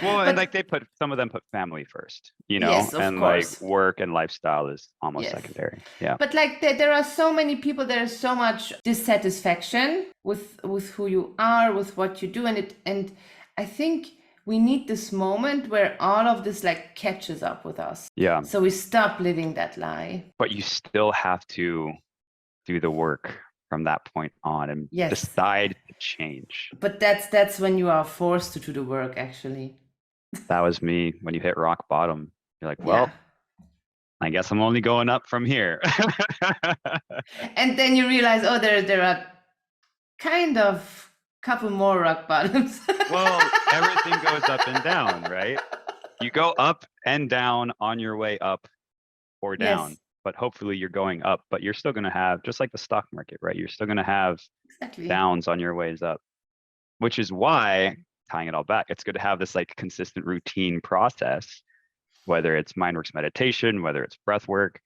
Well, and like But some of them put family first, yes, of and like course. work and lifestyle is almost Yes. secondary. Yeah. But like there are so many people, there's so much dissatisfaction with who you are, with what you do, and I think we need this moment where all of this like catches up with us. Yeah. So we stop living that lie. But you still have to do the work from that point on and Yes. decide to change. But that's when you are forced to do the work actually. That was me when you hit rock bottom. You're like, Yeah. well, I guess I'm only going up from here. And then you realize, oh, there are kind of couple more rock bottoms. Well, everything goes up and down, right? You go up and down on your way up or down, Yes, but hopefully you're going up, but you're still going to have, just like the stock market, right? You're still going to have exactly. downs on your ways up, which is why, tying it all back, it's good to have this like consistent routine process, whether it's Mindworks meditation, whether it's breath work,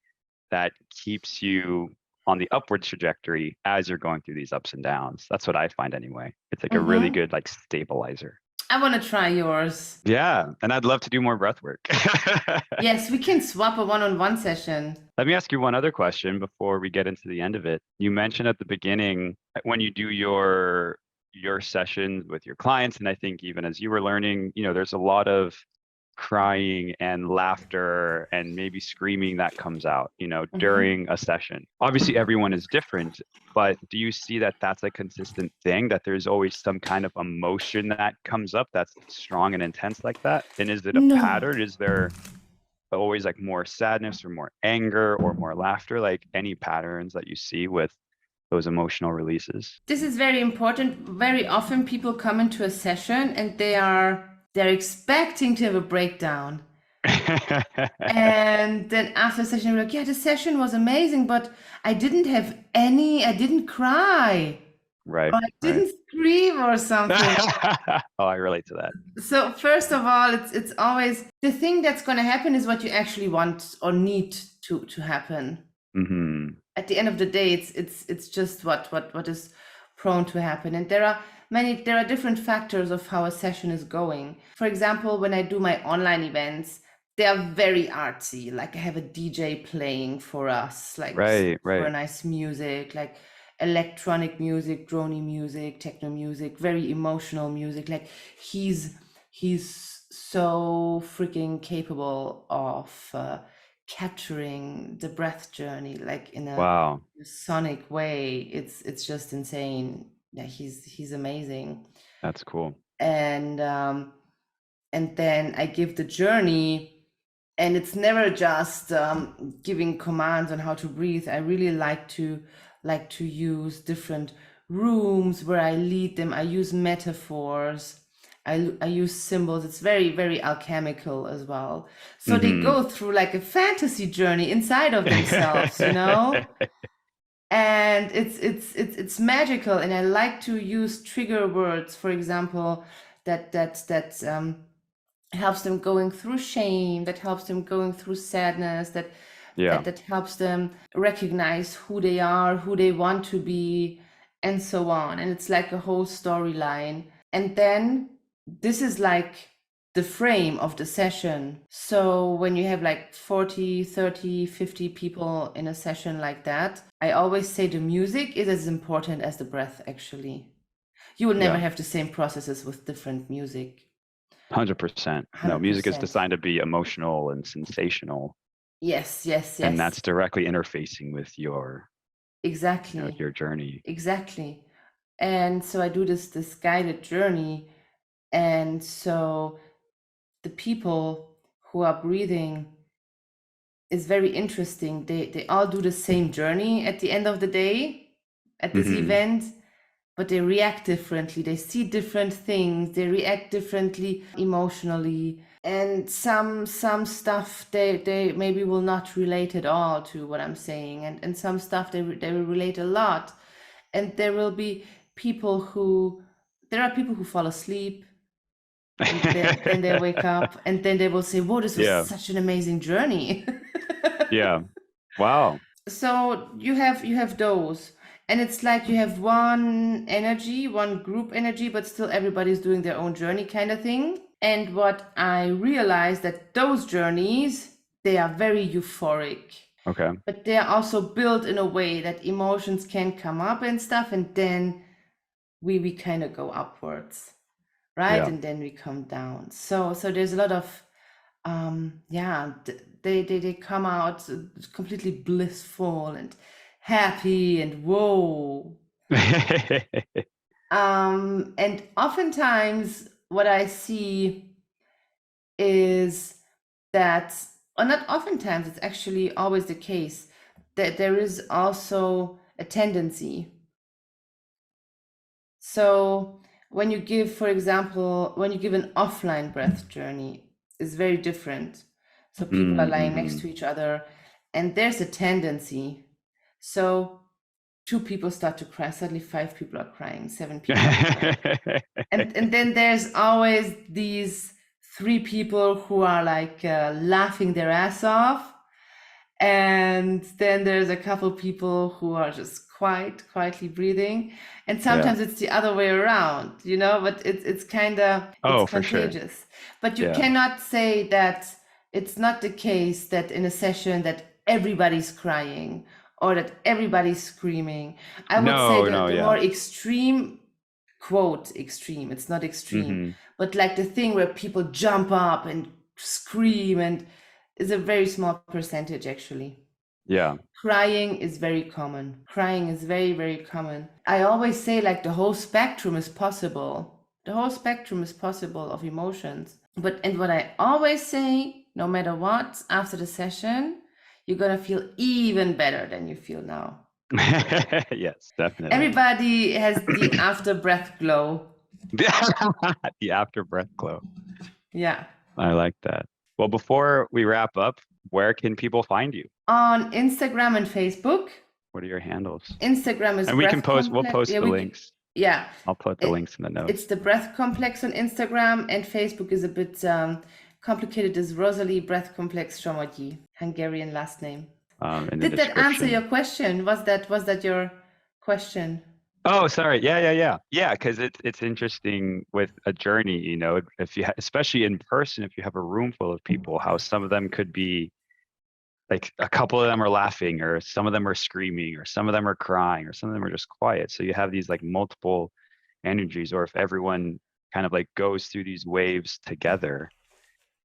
that keeps you on the upward trajectory as you're going through these ups and downs. That's what I find anyway. It's like a really good like stabilizer. I want to try yours. Yeah, and I'd love to do more breath work. Yes, we can swap a one-on-one session. Let me ask you one other question before we get into the end of it. You mentioned at the beginning when you do your sessions with your clients, and I think even as you were learning, there's a lot of crying and laughter and maybe screaming that comes out, during a session. Obviously, everyone is different, but do you see that that's a consistent thing, that there's always some kind of emotion that comes up that's strong and intense like that? And is it a No. pattern? Is there always like more sadness or more anger or more laughter? Like any patterns that you see with those emotional releases? This is very important. Very often people come into a session and they are They're expecting to have a breakdown. And then after the session, we're like, yeah, the session was amazing, but I didn't cry. Right, Or I didn't scream or something. Oh, I relate to that. So first of all, it's always the thing that's going to happen is what you actually want or need to happen. Mm-hmm. At the end of the day, it's just what is prone to happen. And there are different factors of how a session is going. For example, when I do my online events, they are very artsy. Like I have a DJ playing for us, like Right. super nice music, like electronic music, drony music, techno music, very emotional music. Like he's so freaking capable of capturing the breath journey, like in a Wow. sonic way. It's just insane. Yeah, he's amazing. That's cool. And then I give the journey, and it's never just giving commands on how to breathe. I really like to use different rooms where I lead them. I use metaphors. I use symbols. It's very, very alchemical as well. So they go through like a fantasy journey inside of themselves, you know? And it's magical. And I like to use trigger words, for example, that helps them going through shame, that helps them going through sadness, that helps them recognize who they are, who they want to be, and so on. And it's like a whole storyline. And then this is like the frame of the session. So when you have like 40, 30, 50 people in a session like that, I always say the music is as important as the breath, actually. You will never have the same processes with different music. 100%. No, music is designed to be emotional and sensational. Yes. And that's directly interfacing with your your journey. Exactly. And so I do this guided journey. And so the people who are breathing is very interesting. They all do the same journey at the end of the day at this event, but they react differently. They see different things. They react differently emotionally. And some stuff they maybe will not relate at all to what I'm saying. And some stuff they will relate a lot. And there are people who fall asleep. And then they wake up, and then they will say, whoa, this was such an amazing journey. Yeah. Wow. So you have those, and it's like you have one energy, one group energy, but still everybody's doing their own journey kind of thing. And what I realized that those journeys, they are very euphoric. Okay. But they are also built in a way that emotions can come up and stuff, and then we kind of go upwards, right? And then we come down. So there's a lot of they come out completely blissful and happy and whoa. And oftentimes what I see is that, or not oftentimes, it's actually always the case, that there is also a tendency. So when you give, for example, when you give an offline breath journey, it's very different. So people are lying next to each other, and there's a tendency. So 2 people start to cry, suddenly 5 people are crying, 7 people are crying. and then there's always these 3 people who are like laughing their ass off. And then there's a couple people who are just quietly breathing. And sometimes it's the other way around, you know, but it's kind of, it's contagious. Sure. But you cannot say that it's not the case that in a session that everybody's crying or that everybody's screaming. I would say the more extreme, quote, extreme, it's not extreme, but like the thing where people jump up and scream and is a very small percentage, actually. Yeah. Crying is very common. Crying is very, very common. I always say like the whole spectrum is possible. The whole spectrum is possible of emotions. And what I always say, no matter what, after the session, you're going to feel even better than you feel now. Yes, definitely. Everybody has the after breath glow. The after breath glow. Yeah. I like that. Well, before we wrap up, where can people find you? On Instagram and Facebook. What are your handles? Instagram is And we can breath post, we'll complex. post the links. Yeah. I'll put the links in the It's notes. the breath complex on Instagram, and Facebook is a bit complicated. It's Rosalie breath complex Somogyi, Hungarian last name. In the Did that answer description. your question? Was that your question? Oh, sorry. Yeah, because it's interesting with a journey, you know, if you especially in person, if you have a room full of people, how some of them could be like a couple of them are laughing, or some of them are screaming, or some of them are crying, or some of them are just quiet. So you have these like multiple energies, or if everyone kind of like goes through these waves together.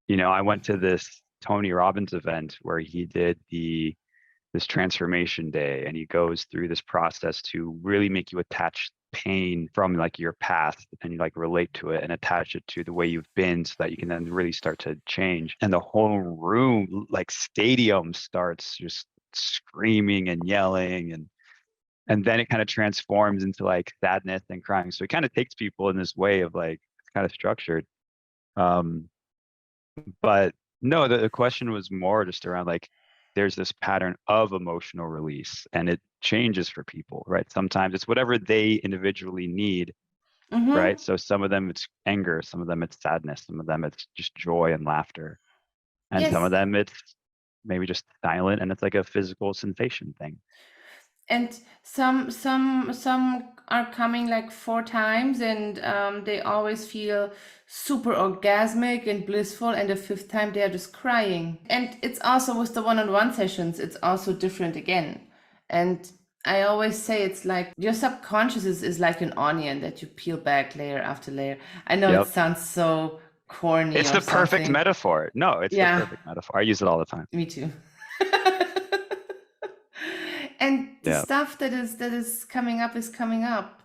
You know, I went to this Tony Robbins event where he did this transformation day, and he goes through this process to really make you attach pain from like your past, and you like relate to it and attach it to the way you've been, so that you can then really start to change. And the whole room, like stadium, starts just screaming and yelling, and then it kind of transforms into like sadness and crying. So it kind of takes people in this way of like, it's kind of structured. um but no, the question was more just around like, there's this pattern of emotional release, and it changes for people, right? Sometimes it's whatever they individually need, Mm-hmm. right? So some of them it's anger, some of them it's sadness, some of them it's just joy and laughter, and some of Yes. them it's maybe just silent, and it's like a physical sensation thing. And some are coming like 4 times, and they always feel super orgasmic and blissful, and the fifth time they are just crying. And it's also with the one-on-one sessions, it's also different again. And I always say it's like your subconscious is like an onion that you peel back layer after layer. I know it Yep. sounds so corny It's or the perfect something. metaphor. No, it's the Yeah, perfect metaphor. I use it all the time. me too. And the Yeah. stuff that is coming up is coming up.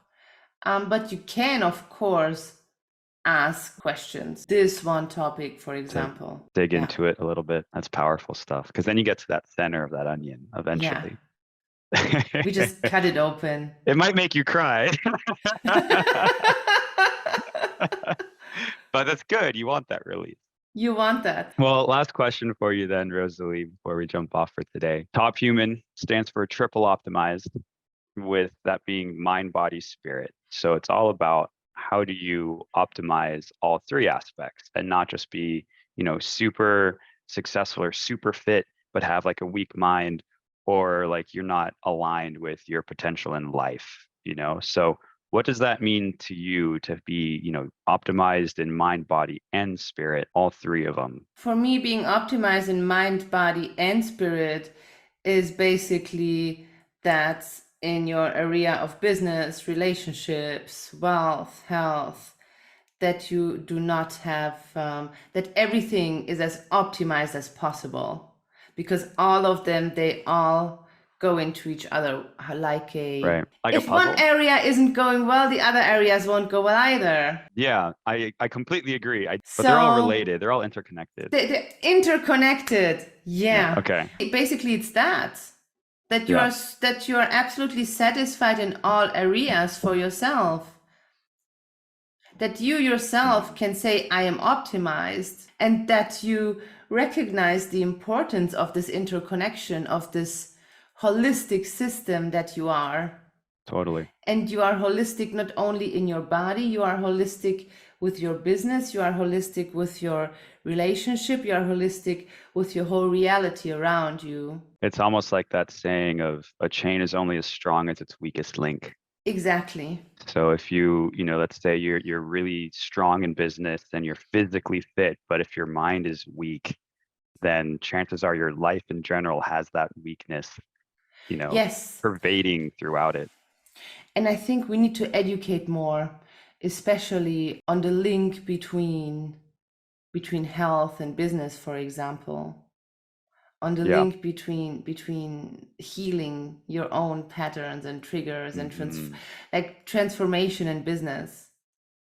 But you can, of course, ask questions. This one topic, for To example. dig Yeah. into it a little bit. That's powerful stuff. Because then you get to that center of that onion Yeah. eventually. We just cut it open. It might make you cry, but that's good. You want that release. You want that. Well, last question for you then, Rosalie, before we jump off for today. Top Human stands for triple optimized, with that being mind, body, spirit. So it's all about how do you optimize all three aspects, and not just be, you know, super successful or super fit, but have like a weak mind, or like you're not aligned with your potential in life, you know? So what does that mean to you to be, you know, optimized in mind, body, and spirit, all three of them? For me, being optimized in mind, body, and spirit is basically that in your area of business, relationships, wealth, health, that you do not have, that everything is as optimized as possible, because all of them, they all go into each other like Right. Like a if one puzzle. area isn't going well, the other areas won't go well either. Yeah, I completely agree. But they're all So related. They're all interconnected. they're interconnected. Yeah. Yeah. Okay. Basically, it's that you Yeah. are absolutely satisfied in all areas for yourself. That you yourself Mhm. can say, I am optimized, and that you recognize the importance of this interconnection, of this holistic system that you are. Totally. And you are holistic not only in your body, you are holistic with your business, you are holistic with your relationship, you are holistic with your whole reality around you. It's almost like that saying of a chain is only as strong as its weakest link. Exactly. So if you know, let's say you're really strong in business and you're physically fit, but if your mind is weak, then chances are your life in general has that weakness, you know, Yes. pervading throughout it. And I think we need to educate more, especially on the link between health and business, for example. On the Yeah. link between healing your own patterns and triggers and Hmm. like transformation in business.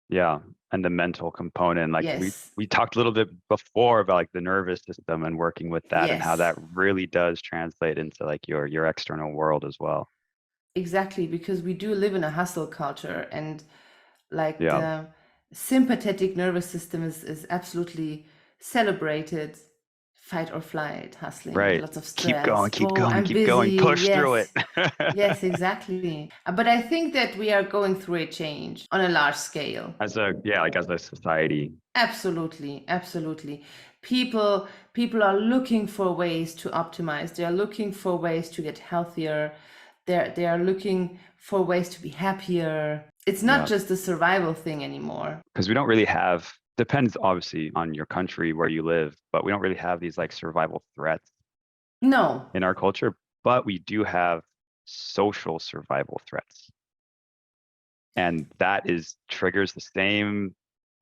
Yeah. And the mental component, like Yes. we talked a little bit before about like the nervous system and working with that, and how Yes. that really does translate into like your external world as well. Exactly, because we do live in a hustle culture, and like Yeah. sympathetic nervous system is absolutely celebrated. Fight or flight, hustling, Right. lots of Keep going, stress. keep Oh, going, I'm keep going. busy. Push through it. Yes. Yes, exactly. But I think that we are going through a change on a large scale. Like as a society. Absolutely, absolutely. People are looking for ways to optimize. They are looking for ways to get healthier. They are looking for ways to be happier. It's not Yeah. just a survival thing anymore. Because we don't really have, depends obviously on your country where you live, but we don't really have these like survival threats No, in our culture, but we do have social survival threats. And that triggers the same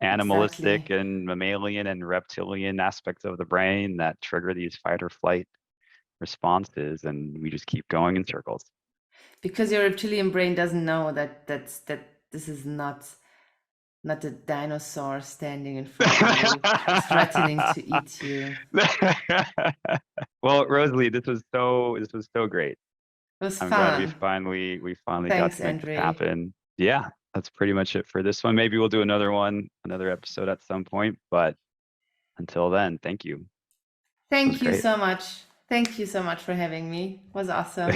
animalistic exactly. and mammalian and reptilian aspects of the brain that trigger these fight or flight responses, and we just keep going in circles. Because your reptilian brain doesn't know that this is not a dinosaur standing in front of you, threatening to eat you. Well, Rosalie, this was so great. It was I'm glad fun. we finally got Thanks, to make this Andre. happen. Yeah, that's pretty much it for this one. Maybe we'll do another episode at some point, but until then, thank you. This was Thank you great. so much. Thank you so much for having me. It was awesome.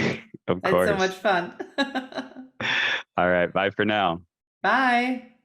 Of I had so much course. fun. All right, bye for now. Bye.